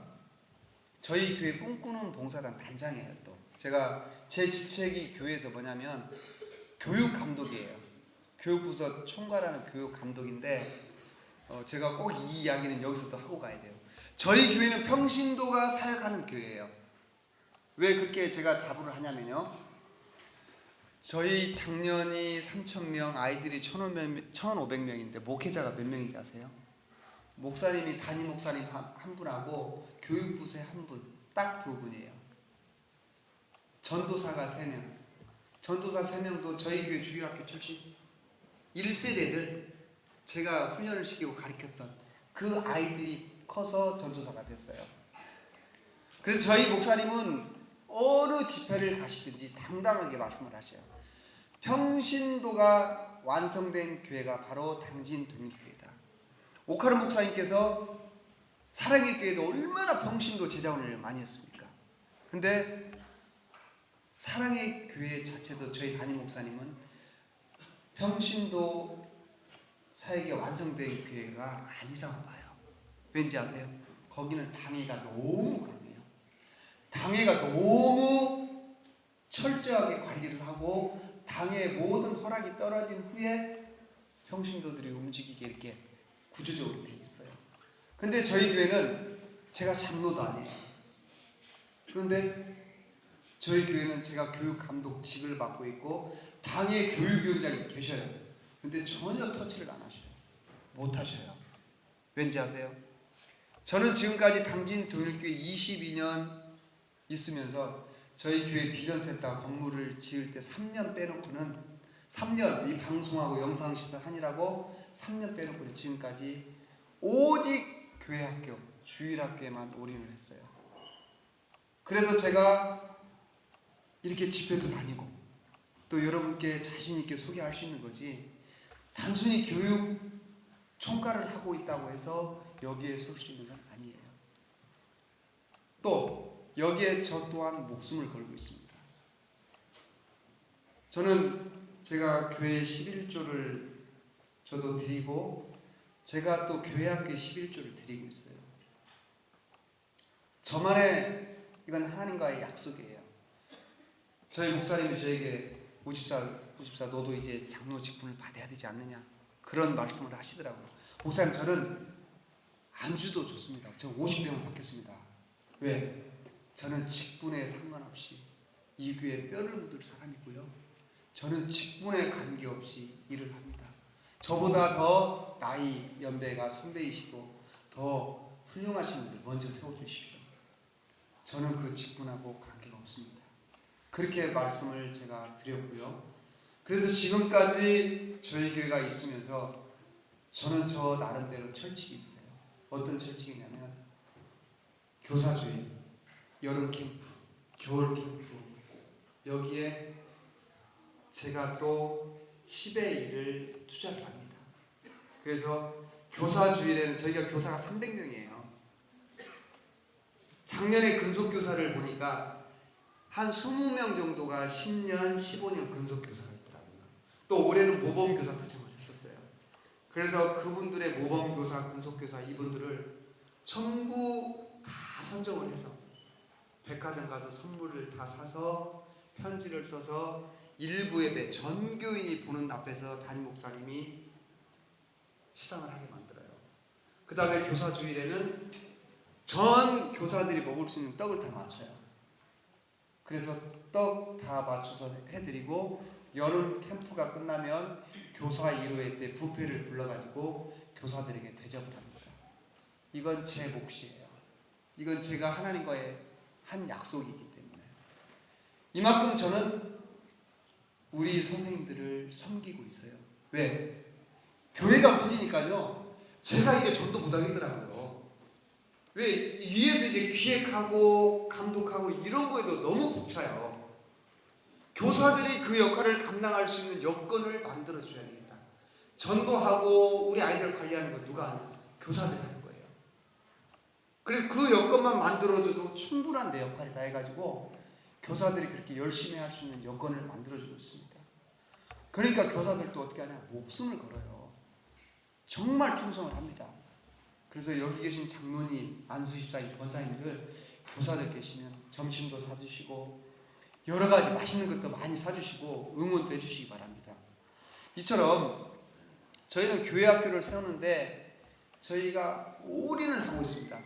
저희 교회 꿈꾸는 봉사단 단장이에요. 또 제가 제 직책이 교회에서 뭐냐면 교육 감독이에요. 교육부서 총괄하는 교육 감독인데, 제가 꼭 이 이야기는 여기서도 하고 가야 돼요. 저희 교회는 평신도가 사역하는 교회예요. 왜 그렇게 제가 자부를 하냐면요, 저희 작년이 3,000명, 아이들이 1,500명인데 목회자가 몇 명인지 아세요? 목사님이, 담임 목사님 한 분하고 교육부서에 한 분, 딱 2분이에요. 전도사가 3명. 전도사 3명도 저희 교회 주일학교 출신 1세대들, 제가 훈련을 시키고 가르쳤던 그 아이들이 커서 전도사가 됐어요. 그래서 저희 목사님은 어느 집회를 가시든지 당당하게 말씀을 하셔요. 평신도가 완성된 교회가 바로 당진 독립교회다. 오카른 목사님께서 사랑의 교회도 얼마나 평신도 재자원을 많이 했습니까? 근데 사랑의 교회 자체도 저희 담임 목사님은 평신도 사역이 완성된 교회가 아니라고 봐요. 왠지 아세요? 거기는 당회가 너무 강해요. 당회가 너무 철저하게 관리를 하고 당의 모든 허락이 떨어진 후에 평신도들이 움직이게 이렇게 구조적으로 돼 있어요. 근데 저희 교회는 제가 장로도 아니에요. 그런데 저희 교회는 제가 교육 감독직을 맡고 있고 당의 교육위원장이 계셔요. 근데 전혀 터치를 안 하셔요. 못 하셔요. 왠지 아세요? 저는 지금까지 당진 동일교회 22년 있으면서 저희 교회 비전센터 건물을 지을 때 3년 빼놓고는 3년 이 방송하고 영상 시설 하느라고 3년 빼놓고는 지금까지 오직 교회 학교, 주일학교에만 올인을 했어요. 그래서 제가 이렇게 집회도 다니고 또 여러분께 자신 있게 소개할 수 있는 거지, 단순히 교육 총괄을 하고 있다고 해서 여기에 설 수 있는 건 아니에요. 또 여기에 저 또한 목숨을 걸고 있습니다. 저는 제가 교회 11조를 저도 드리고 제가 또 교회학교에 11조를 드리고 있어요. 저만의, 이건 하나님과의 약속이에요. 저희 목사님이 저에게 우집사 너도 이제 장로 직분을 받아야 되지 않느냐 그런 말씀을 하시더라고요. 목사님, 저는 안주도 좋습니다. 저 50병을 받겠습니다. 왜? 저는 직분에 상관없이 이 교회에 뼈를 묻을 사람이고요, 저는 직분에 관계없이 일을 합니다. 저보다 더 나이 연배가 선배이시고 더 훌륭하신 분들 먼저 세워주십시오. 저는 그 직분하고 관계가 없습니다. 그렇게 말씀을 제가 드렸고요. 그래서 지금까지 저희 교회가 있으면서 저는 저 나름대로 철칙이 있어요. 어떤 철칙이냐면 교사주일, 여름 캠프, 겨울 캠프, 여기에 제가 또 10의 1을 투자를 합니다. 그래서 교사주일에는 저희가 교사가 300명이에요. 작년에 근속교사를 보니까 한 20명 정도가 10년, 15년 근속교사가 있더라고요. 또 올해는 모범교사 표창을 했었어요. 그래서 그분들의 모범교사, 근속교사 이분들을 전부 다 선정을 해서 백화점 가서 선물을 다 사서 편지를 써서 일부 예배 전 교인이 보는 앞에서 담임 목사님이 시상을 하게 만들어요. 그 다음에 교사주일에는 전 교사들이 먹을 수 있는 떡을 다 맞춰요. 그래서 떡 다 맞춰서 해드리고, 여름 캠프가 끝나면 교사 1호회 때 뷔페를 불러가지고 교사들에게 대접을 합니다. 이건 제 몫이에요. 이건 제가 하나님과의 한 약속이기 때문에. 이만큼 저는 우리 선생님들을 섬기고 있어요. 왜? 교회가 커지니까요, 제가 이제 전도 못하겠더라고요. 왜? 위에서 이제 기획하고 감독하고 이런 거에도 너무 벅차요. 교사들이 그 역할을 감당할 수 있는 여건을 만들어줘야 되겠다. 전도하고 우리 아이들 관리하는 거 누가 하냐? 교사들이 하는 거예요. 그래서 그 여건만 만들어줘도 충분한 내 역할이다 해가지고 교사들이 그렇게 열심히 할 수 있는 여건을 만들어주고 있습니다. 그러니까 교사들도 어떻게 하냐? 목숨을 걸어요. 정말 충성을 합니다. 그래서 여기 계신 장로님, 안수집사님, 권사님들, 교사들 계시면 점심도 사주시고 여러 가지 맛있는 것도 많이 사주시고 응원도 해주시기 바랍니다. 이처럼 저희는 교회 학교를 세우는데 저희가 올인을 하고 있습니다.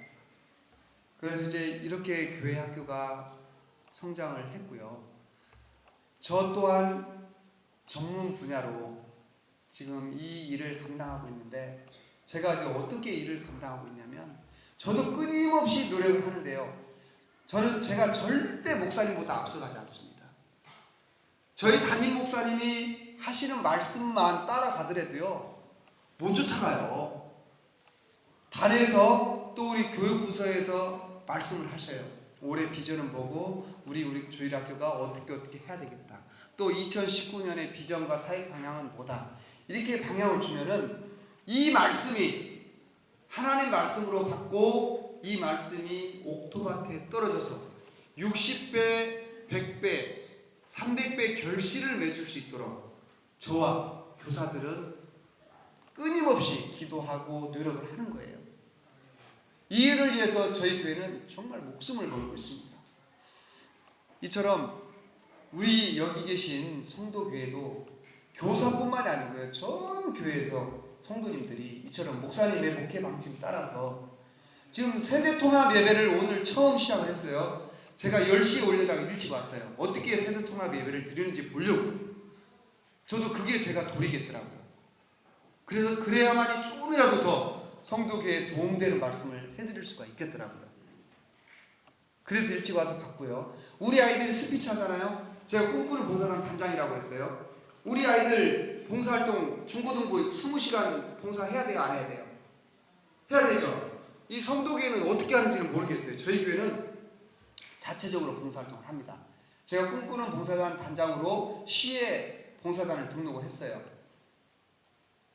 그래서 이제 이렇게 교회 학교가 성장을 했고요. 저 또한 전문 분야로 지금 이 일을 감당하고 있는데, 제가 이제 어떻게 일을 감당하고 있냐면, 저도 끊임없이 노력을 하는데요, 제가 절대 목사님보다 앞서가지 않습니다. 저희 담임 목사님이 하시는 말씀만 따라가더라도요, 못 쫓아가요. 단에서 또 우리 교육부서에서 말씀을 하셔요. 올해 비전은 뭐고 우리 주일학교가 어떻게 해야 되겠다. 또 2019년의 비전과 사역 방향은 뭐다. 이렇게 방향을 주면은 이 말씀이 하나님 말씀으로 받고 이 말씀이 옥토밭에 떨어져서 60배, 100배, 300배 결실을 맺을 수 있도록 저와 교사들은 끊임없이 기도하고 노력을 하는 거예요. 이 일을 위해서 저희 교회는 정말 목숨을 걸고 있습니다. 이처럼 우리 여기 계신 성도교회도 교사뿐만이 아니고요, 전 교회에서 성도님들이 이처럼 목사님의 목회 방침 따라서 지금 세대통합 예배를 오늘 처음 시작을 했어요. 제가 10시에 올려다가 일찍 왔어요. 어떻게 세대통합 예배를 드리는지 보려고. 저도 그게 제가 도리겠더라고요. 그래서 그래야만이 조금이라도 더 성도교회에 도움되는 말씀을 해드릴 수가 있겠더라고요. 그래서 일찍 와서 봤고요. 우리 아이들이 스피치 하잖아요. 제가 꿈꾸는 봉사단 단장이라고 했어요. 우리 아이들 봉사활동 중고등부 20시간 봉사해야 돼요? 안 해야 돼요? 해야 되죠. 이 성도교회는 어떻게 하는지는 모르겠어요. 저희 교회는 자체적으로 봉사활동을 합니다. 제가 꿈꾸는 봉사단 단장으로 시에 봉사단을 등록을 했어요.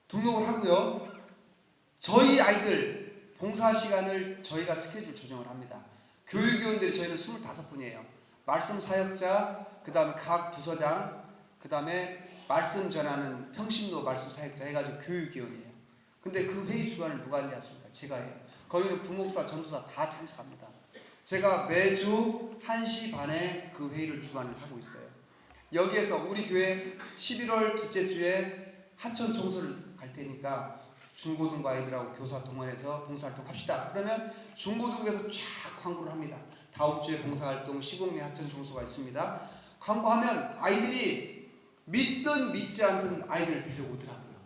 등록을 하고요. 저희 아이들 봉사 시간을 저희가 스케줄 조정을 합니다. 교육위원들 저희는 25분이에요. 말씀 사역자, 그 다음에 각 부서장, 그 다음에 말씀 전하는 평신도 말씀 사역자 해가지고 교육위원이에요. 근데 그 회의 주관을 누가 하십니까? 제가 해요. 거기는 부목사, 전도사 다 참석합니다. 제가 매주 1시 반에 그 회의를 주관을 하고 있어요. 여기에서 우리 교회 11월 둘째 주에 하천 청소를 갈 테니까 중고등부 아이들하고 교사 동원해서 봉사활동 합시다. 그러면 중고등부에서 쫙 광고를 합니다. 다음 주에 봉사활동 시공내 하천 청소가 있습니다. 광고하면 아이들이 믿든 믿지 않든 아이들을 데려오더라고요.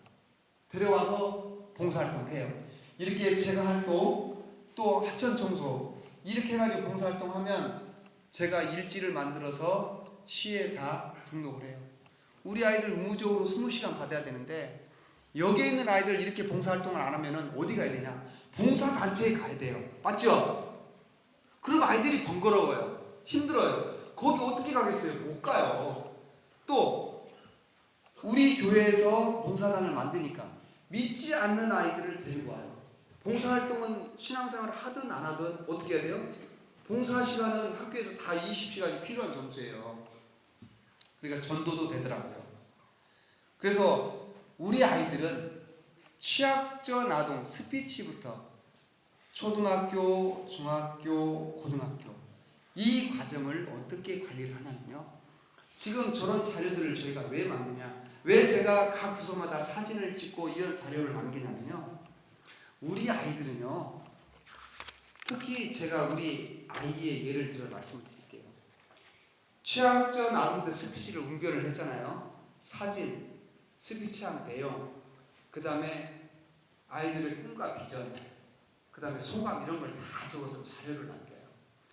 데려와서 봉사활동을 해요. 이렇게 제가 활동, 또 하천 청소 이렇게 해가지고 봉사활동하면 제가 일지를 만들어서 시에 다 등록을 해요. 우리 아이들 의무적으로 20시간 받아야 되는데 여기에 있는 아이들 이렇게 봉사활동을 안 하면 어디 가야 되냐? 봉사단체에 가야 돼요. 맞죠? 그럼 아이들이 번거로워요. 힘들어요. 거기 어떻게 가겠어요? 못 가요. 또 우리 교회에서 봉사단을 만드니까 믿지 않는 아이들을 데리고 와요. 봉사활동은 신앙생활을 하든 안 하든 어떻게 해야 돼요? 봉사 시간은 학교에서 다 20시간이 필요한 점수예요. 그러니까 전도도 되더라고요. 그래서 우리 아이들은 취약전 아동 스피치부터 초등학교, 중학교, 고등학교 이 과정을 어떻게 관리를 하냐면요. 지금 저런 자료들을 저희가 왜 만드냐? 왜 제가 각 부서마다 사진을 찍고 이런 자료를 남기냐면요. 우리 아이들은요. 특히 제가 우리 아이의 예를 들어 말씀을 드릴게요. 취약전 아동들 스피치를 응별을 했잖아요. 사진, 스피치한 내용, 그 다음에 아이들의 꿈과 비전, 그 다음에 소감 이런 걸 다 적어서 자료를 남겨요.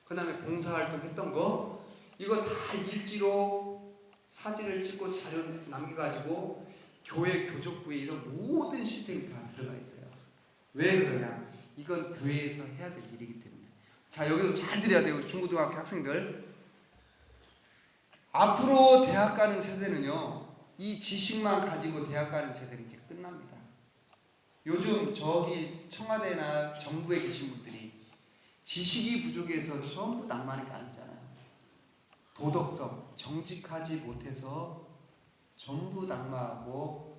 그 다음에 봉사활동 했던 거 이거 다 일지로 사진을 찍고 자료 남겨가지고 교회 교족부에 이런 모든 시스템이 다 들어가 있어요. 왜 그러냐? 이건 교회에서 해야 될 일이기 때문에. 자, 여기서 잘 들어야 돼요. 중고등학교 학생들. 앞으로 대학 가는 세대는요. 이 지식만 가지고 대학 가는 세대는 이제 끝납니다. 요즘 저기 청와대나 정부에 계신 분들이 지식이 부족해서 전부 낭만이 아니잖아요. 도덕성, 정직하지 못해서 전부 낙마하고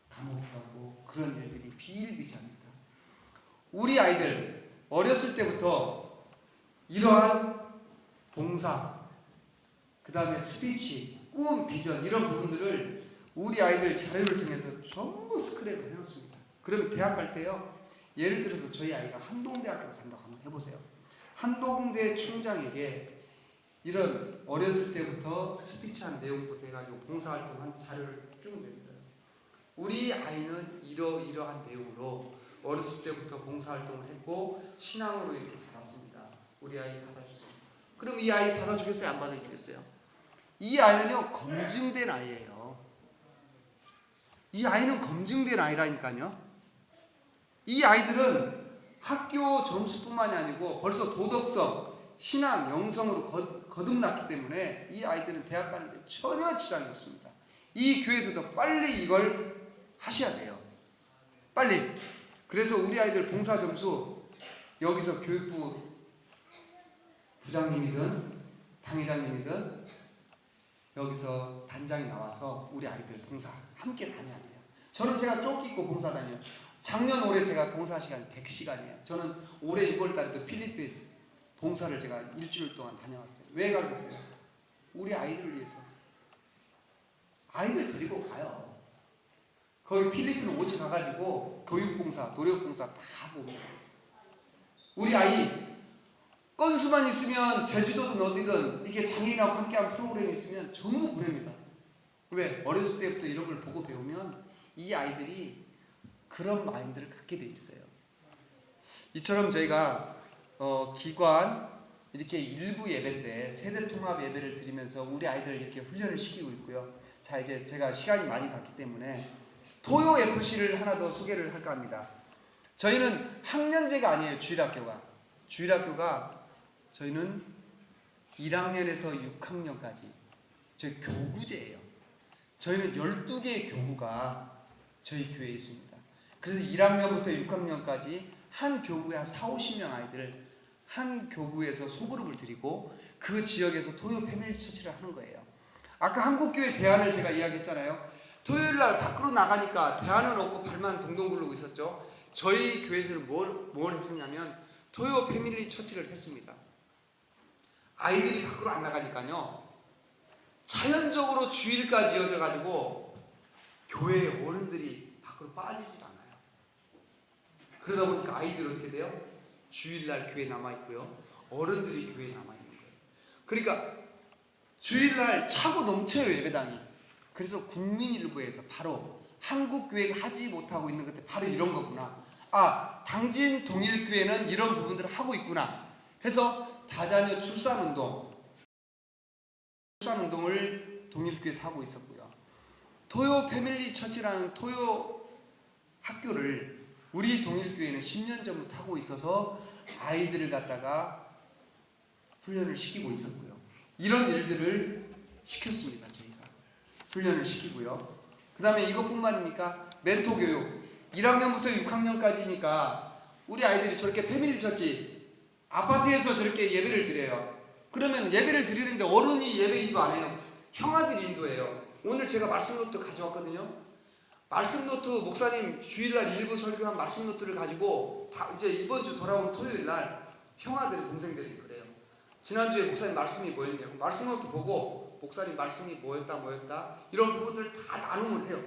감옥 가고 그런 일들이 비일비재합니다. 우리 아이들 어렸을 때부터 이러한 봉사, 그 다음에 스피치, 꿈, 비전 이런 부분들을 우리 아이들 자료를 통해서 전부 스크랩을 해놓습니다. 그러면 대학 갈 때요. 예를 들어서 저희 아이가 한동대학교 간다고 한번 해보세요. 한동대 총장에게 이런 어렸을 때부터 스피치한 내용부터 해가지고 봉사활동한 자료를 쭉 냅니다. 우리 아이는 이러한 내용으로 어렸을 때부터 봉사활동을 했고 신앙으로 이렇게 자랐습니다. 우리 아이 받아주세요. 그럼 이 아이 받아주겠어요? 안 받아주겠어요? 이 아이는요 검증된 아이예요. 이 아이는 검증된 아이라니까요. 이 아이들은 학교 점수뿐만이 아니고 벌써 도덕성, 신앙, 영성으로 거듭났기 때문에 이 아이들은 대학 가는데 전혀 지장이 없습니다. 이 교회에서도 빨리 이걸 하셔야 돼요. 빨리. 그래서 우리 아이들 봉사 점수 여기서 교육부 부장님이든 당회장님이든 여기서 단장이 나와서 우리 아이들 봉사 함께 다녀야 돼요. 저는 제가 쫓기 있고 봉사 다녀요. 작년 올해 제가 봉사 시간이 100시간이에요. 저는 올해 6월달에도 필리핀 봉사를 제가 일주일 동안 다녀왔어요. 왜 가겠어요? 우리 아이들을 위해서. 아이들 데리고 가요. 거기 필리핀 오지 가가지고 교육봉사, 노력봉사 다 봅니다. 우리 아이 건수만 있으면 제주도든 어디든 이게 장애인하고 함께한 프로그램이 있으면 전부 보냅니다. 왜? 어렸을 때부터 이런 걸 보고 배우면 이 아이들이 그런 마인드를 갖게 돼 있어요. 이처럼 저희가 기관 이렇게 일부 예배 때 세대 통합 예배를 드리면서 우리 아이들 이렇게 훈련을 시키고 있고요. 자, 이제 제가 시간이 많이 갔기 때문에 토요 FC를 하나 더 소개를 할까 합니다. 저희는 학년제가 아니에요. 주일학교가 저희는 1학년에서 6학년까지 저희 교구제예요. 저희는 12개의 교구가 저희 교회에 있습니다. 그래서 1학년부터 6학년까지 한 교구에 한 40-50명 아이들을 한 교구에서 소그룹을 드리고 그 지역에서 토요 패밀리 처치를 하는 거예요. 아까 한국교회 대안을 제가 이야기했잖아요. 토요일날 밖으로 나가니까 대안은 없고 발만 동동 굴르고 있었죠. 저희 교회에서는 뭘 했었냐면 토요 패밀리 처치를 했습니다. 아이들이 밖으로 안 나가니까요, 자연적으로 주일까지 이어져가지고 교회 어른들이 밖으로 빠지질 않아요. 그러다 보니까 아이들이 어떻게 돼요? 주일날 교회에 남아있고요, 어른들이 교회에 남아있는 거예요. 그러니까 주일날 차고 넘쳐요, 예배당이. 그래서 국민일보에서 바로 한국교회가 하지 못하고 있는 것들 바로 이런 거구나. 아, 당진 동일교회는 이런 부분들을 하고 있구나 해서 다자녀 출산운동을 동일교회에서 하고 있었고요. 토요 패밀리 처치라는 토요 학교를 우리 동일교회는 10년 전부터 하고 있어서 아이들을 갖다가 훈련을 시키고 있었고요. 이런 일들을 시켰습니다. 저희가 훈련을 시키고요. 그 다음에 이것뿐만입니까? 멘토 교육. 1학년부터 6학년까지니까 우리 아이들이 저렇게 패밀리 처치 아파트에서 저렇게 예배를 드려요. 그러면 예배를 드리는데 어른이 예배 인도 안 해요. 형아들이 인도해요. 오늘 제가 말씀 노트 가져왔거든요. 말씀 노트 목사님 주일날 일부 설교한 말씀 노트를 가지고 이제 이번 주 돌아온 토요일날 형아들이 동생들이 그래요. 지난주에 목사님 말씀이 뭐였냐고 말씀 노트 보고 목사님 말씀이 뭐였다 이런 부분들 다 나눔을 해요.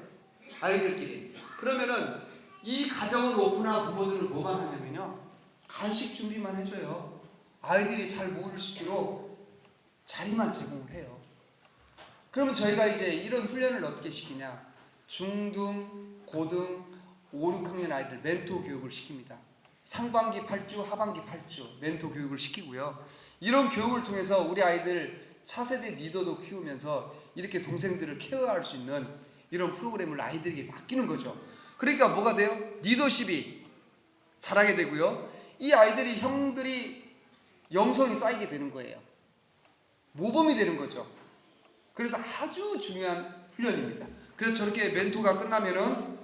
아이들끼리. 그러면은 이 가정을 오픈한 부모들은 뭐만 하냐면요, 간식 준비만 해줘요. 아이들이 잘 모일 수 있도록 자리만 제공을 해요. 그러면 저희가 이제 이런 훈련을 어떻게 시키냐, 중등, 고등, 5, 6학년 아이들 멘토 교육을 시킵니다. 상반기 8주, 하반기 8주 멘토 교육을 시키고요. 이런 교육을 통해서 우리 아이들 차세대 리더도 키우면서 이렇게 동생들을 케어할 수 있는 이런 프로그램을 아이들에게 맡기는 거죠. 그러니까 뭐가 돼요? 리더십이 자라게 되고요. 이 아이들이 형들이 영성이 쌓이게 되는 거예요. 모범이 되는 거죠. 그래서 아주 중요한 훈련입니다. 그래서 저렇게 멘토가 끝나면은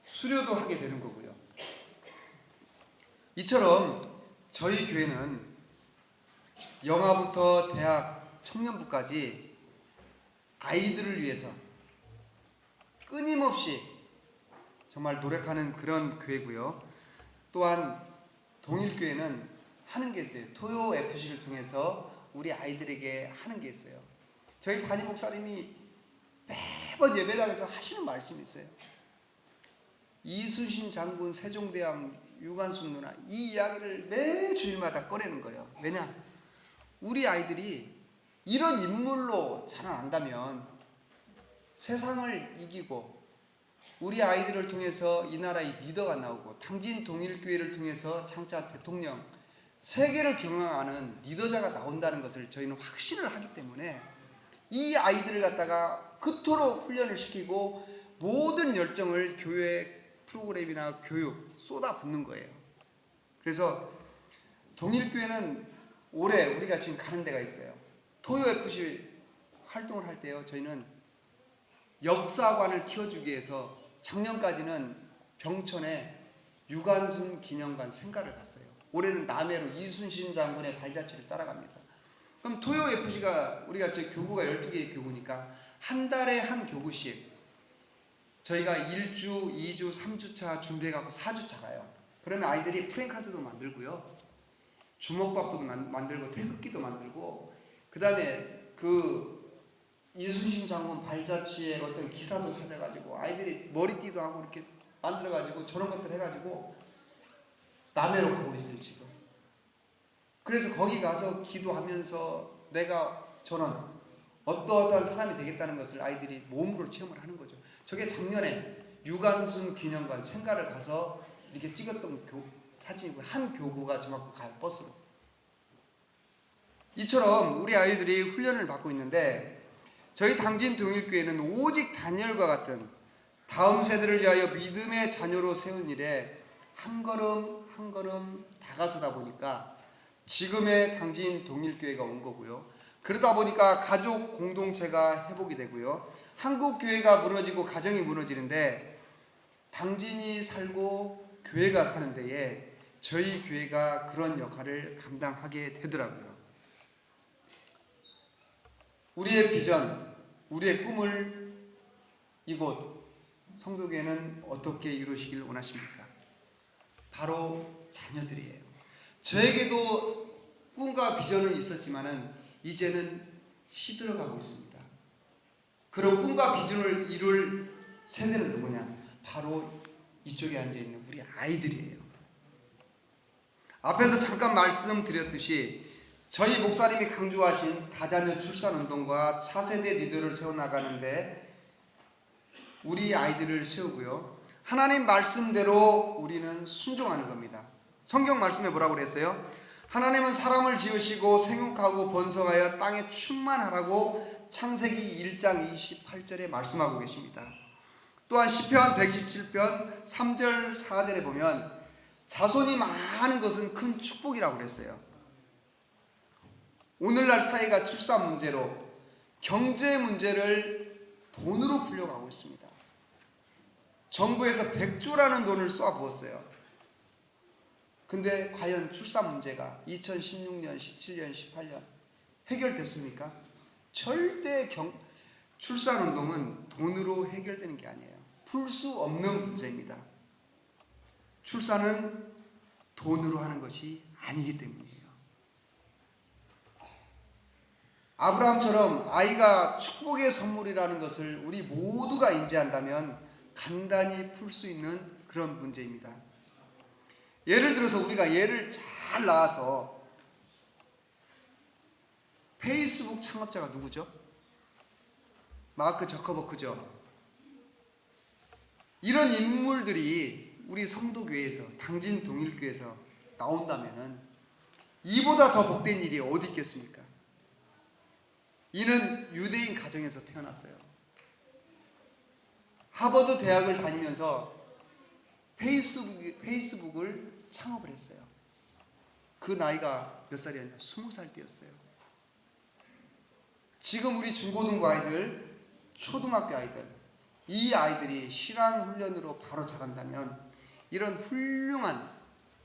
수료도 하게 되는 거고요. 이처럼 저희 교회는 영아부터 대학 청년부까지 아이들을 위해서 끊임없이 정말 노력하는 그런 교회고요. 또한 동일교회는 하는 게 있어요. 토요 FC를 통해서 우리 아이들에게 하는 게 있어요. 저희 담임 목사님이 매번 예배당에서 하시는 말씀이 있어요. 이순신 장군, 세종대왕, 유관순 누나 이 이야기를 매 주일마다 꺼내는 거예요. 왜냐? 우리 아이들이 이런 인물로 자라난다면 세상을 이기고 우리 아이들을 통해서 이 나라의 리더가 나오고 당진 동일교회를 통해서 장차 대통령, 세계를 경영하는 리더자가 나온다는 것을 저희는 확신을 하기 때문에 이 아이들을 갖다가 그토록 훈련을 시키고 모든 열정을 교회 프로그램이나 교육 쏟아붓는 거예요. 그래서 동일교회는 올해 우리가 지금 가는 데가 있어요. 토요 FC 활동을 할 때요, 저희는 역사관을 키워주기 위해서 작년까지는 병천에 유관순 기념관 생가를 갔어요. 올해는 남해로 이순신 장군의 발자취를 따라갑니다. 그럼 토요 FC가 우리가 저희 교구가 12개의 교구니까 한 달에 한 교구씩 저희가 1주, 2주, 3주차 준비해갖고 4주차 가요. 그러면 아이들이 프랭카드도 만들고요, 주먹밥도 만들고 태극기도 만들고, 그 다음에 그 이순신 장군 발자취의 어떤 기사도 찾아가지고 아이들이 머리띠도 하고 이렇게 만들어가지고 저런 것들 해가지고 남해로 가고 있어요 지금. 그래서 거기 가서 기도하면서 내가 저는 어떠한 사람이 되겠다는 것을 아이들이 몸으로 체험을 하는 거죠. 저게 작년에 유관순 기념관 생가를 가서 이렇게 찍었던 사진이고 한 교구가 저만큼 가요, 버스로. 이처럼 우리 아이들이 훈련을 받고 있는데 저희 당진 동일교회는 오직 다니엘과 같은 다음 세대를 위하여 믿음의 자녀로 세운 일에 한 걸음 한 걸음 다가서다 보니까 지금의 당진 동일교회가 온 거고요. 그러다 보니까 가족 공동체가 회복이 되고요. 한국 교회가 무너지고 가정이 무너지는데 당진이 살고 교회가 사는 데에 저희 교회가 그런 역할을 감당하게 되더라고요. 우리의 비전, 우리의 꿈을 이곳 성도교회는 어떻게 이루시길 원하십니까? 바로 자녀들이에요. 저에게도 꿈과 비전은 있었지만은 이제는 시들어가고 있습니다. 그런 꿈과 비전을 이룰 세대는 누구냐? 바로 이쪽에 앉아있는 우리 아이들이에요. 앞에서 잠깐 말씀드렸듯이 저희 목사님이 강조하신 다자녀 출산운동과 차세대 리더를 세워나가는데 우리 아이들을 세우고요. 하나님 말씀대로 우리는 순종하는 겁니다. 성경 말씀에 뭐라고 그랬어요? 하나님은 사람을 지으시고 생육하고 번성하여 땅에 충만하라고 창세기 1장 28절에 말씀하고 계십니다. 또한 시편 127편 3절 4절에 보면 자손이 많은 것은 큰 축복이라고 그랬어요. 오늘날 사회가 출산 문제로 경제 문제를 돈으로 풀려가고 있습니다. 정부에서 100조라는 돈을 쏘아부었어요. 근데 과연 출산 문제가 2016년, 17년, 18년 해결됐습니까? 절대 출산운동은 돈으로 해결되는 게 아니에요. 풀 수 없는 문제입니다. 출산은 돈으로 하는 것이 아니기 때문이에요. 아브라함처럼 아이가 축복의 선물이라는 것을 우리 모두가 인지한다면 간단히 풀 수 있는 그런 문제입니다. 예를 들어서 우리가 얘를 잘 낳아서 페이스북 창업자가 누구죠? 마크 저커버크죠. 이런 인물들이 우리 성도교회에서 당진 동일교회에서 나온다면은 이보다 더 복된 일이 어디 있겠습니까? 이는 유대인 가정에서 태어났어요. 하버드 대학을 다니면서 페이스북을 창업을 했어요. 그 나이가 몇 살이었냐? 20살 때였어요. 지금 우리 중고등부 아이들, 초등학교 아이들, 이 아이들이 신앙 훈련으로 바로 자란다면 이런 훌륭한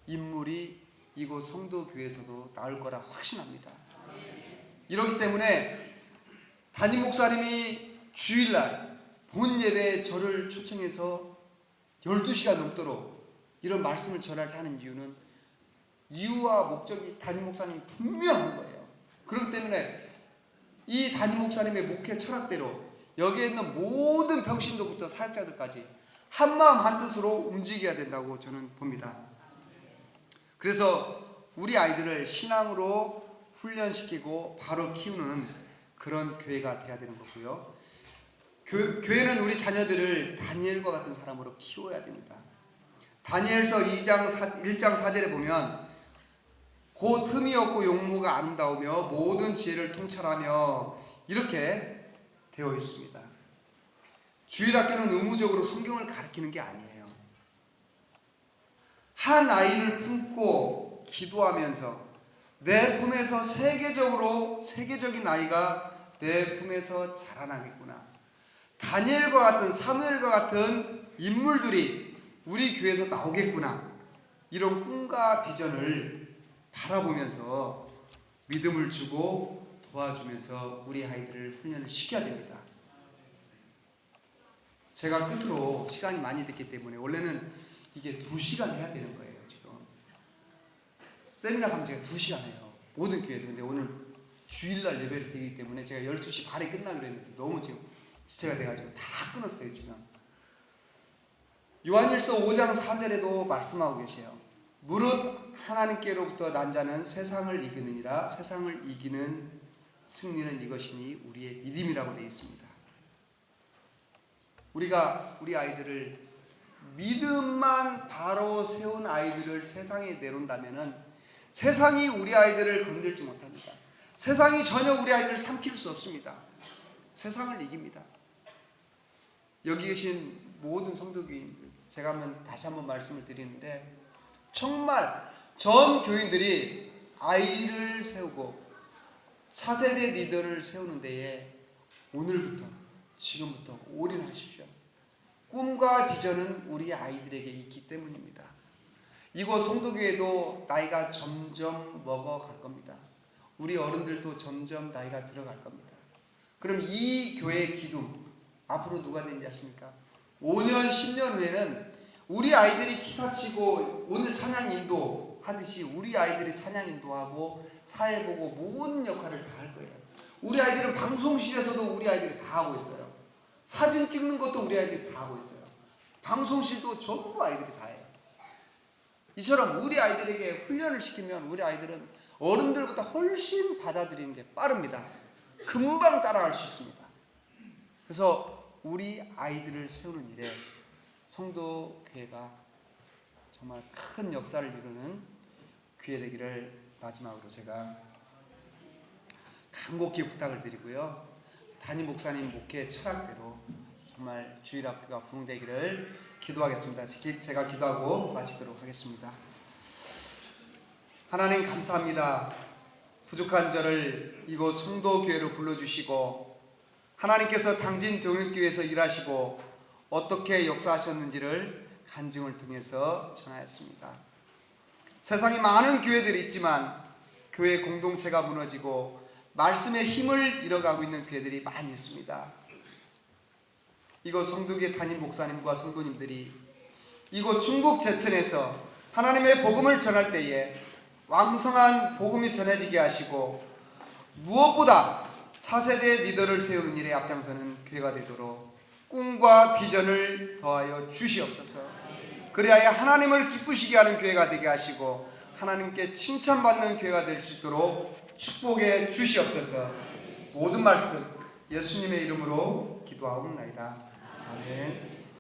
인물이 이곳 성도교회에서도 나올 거라 확신합니다. 이렇기 때문에 담임 목사님이 주일날 본 예배에 저를 초청해서 12시간 넘도록 이런 말씀을 전하게 하는 이유는 이유와 목적이 담임 목사님이 분명한 거예요. 그렇기 때문에 이 담임 목사님의 목회 철학대로 여기에 있는 모든 병신도부터 사역자들까지 한마음 한뜻으로 움직여야 된다고 저는 봅니다. 그래서 우리 아이들을 신앙으로 훈련시키고 바로 키우는 그런 교회가 돼야 되는 거고요. 교회는 우리 자녀들을 다니엘과 같은 사람으로 키워야 됩니다. 다니엘서 1장 4절에 보면 곧 흠이 없고 용모가 아름다우며 모든 지혜를 통찰하며 이렇게 되어 있습니다. 주일학교는 의무적으로 성경을 가르치는 게 아니에요. 한 아이를 품고 기도하면서 내 품에서 세계적인 아이가 내 품에서 자라나겠구나. 다니엘과 같은 사무엘과 같은 인물들이 우리 교회에서 나오겠구나. 이런 꿈과 비전을 바라보면서 믿음을 주고 도와주면서 우리 아이들을 훈련을 시켜야 됩니다. 제가 끝으로 시간이 많이 됐기 때문에 원래는 이게 2시간 해야 되는 거예요. 지금 세미나 강좌가 2시간 해요. 모든 교회에서. 근데 오늘 주일날 예배를 드리기 때문에 제가 12시 반에 끝나기로 했는데 너무 지금 지체가 돼가지고 다 끊었어요. 지금 요한일서 5장 4절에도 말씀하고 계세요. 무릇 하나님께로부터 난 자는 세상을 이기느니라. 세상을 이기는 승리는 이것이니 우리의 믿음이라고 되어 있습니다. 우리가 우리 아이들을 믿음만 바로 세운 아이들을 세상에 내놓는다면은 세상이 우리 아이들을 건들지 못합니다. 세상이 전혀 우리 아이들을 삼킬 수 없습니다. 세상을 이깁니다. 여기 계신 모든 성도교인들, 제가 다시 한번 말씀을 드리는데, 정말 전 교인들이 아이를 세우고 차세대 리더를 세우는 데에 오늘부터, 지금부터 올인하십시오. 꿈과 비전은 우리 아이들에게 있기 때문입니다. 이곳 성도교회도 나이가 점점 먹어갈 겁니다. 우리 어른들도 점점 나이가 들어갈 겁니다. 그럼 이 교회의 기둥 앞으로 누가 되는지 아십니까? 5년, 10년 후에는 우리 아이들이 기타 치고 오늘 찬양 인도 하듯이 우리 아이들이 찬양 인도하고 사회 보고 모든 역할을 다 할 거예요. 우리 아이들은 방송실에서도 우리 아이들이 다 하고 있어요. 사진 찍는 것도 우리 아이들이 다 하고 있어요. 방송실도 전부 아이들이 다 해요. 이처럼 우리 아이들에게 훈련을 시키면 우리 아이들은 어른들보다 훨씬 받아들이는 게 빠릅니다. 금방 따라갈 수 있습니다. 그래서 우리 아이들을 세우는 일에 성도교회가 정말 큰 역사를 이루는 교회 되기를 마지막으로 제가 간곡히 부탁을 드리고요. 담임 목사님 목회 철학대로 정말 주일학교가 부흥되기를 기도하겠습니다. 제가 기도하고 마치도록 하겠습니다. 하나님 감사합니다. 부족한 저를 이곳 성도교회로 불러주시고 하나님께서 당진 동일교회에서 일하시고 어떻게 역사하셨는지를 간증을 통해서 전하였습니다. 세상에 많은 교회들이 있지만 교회 공동체가 무너지고 말씀의 힘을 잃어가고 있는 교회들이 많이 있습니다. 이곳 성도교회 담임 목사님과 성도님들이 이곳 중국 제천에서 하나님의 복음을 전할 때에 왕성한 복음이 전해지게 하시고 무엇보다 차세대 리더를 세우는 일에 앞장서는 교회가 되도록 꿈과 비전을 더하여 주시옵소서. 그리하여 하나님을 기쁘시게 하는 교회가 되게 하시고 하나님께 칭찬받는 교회가 될 수 있도록 축복해 주시옵소서. 모든 말씀 예수님의 이름으로 기도하옵나이다. 아멘.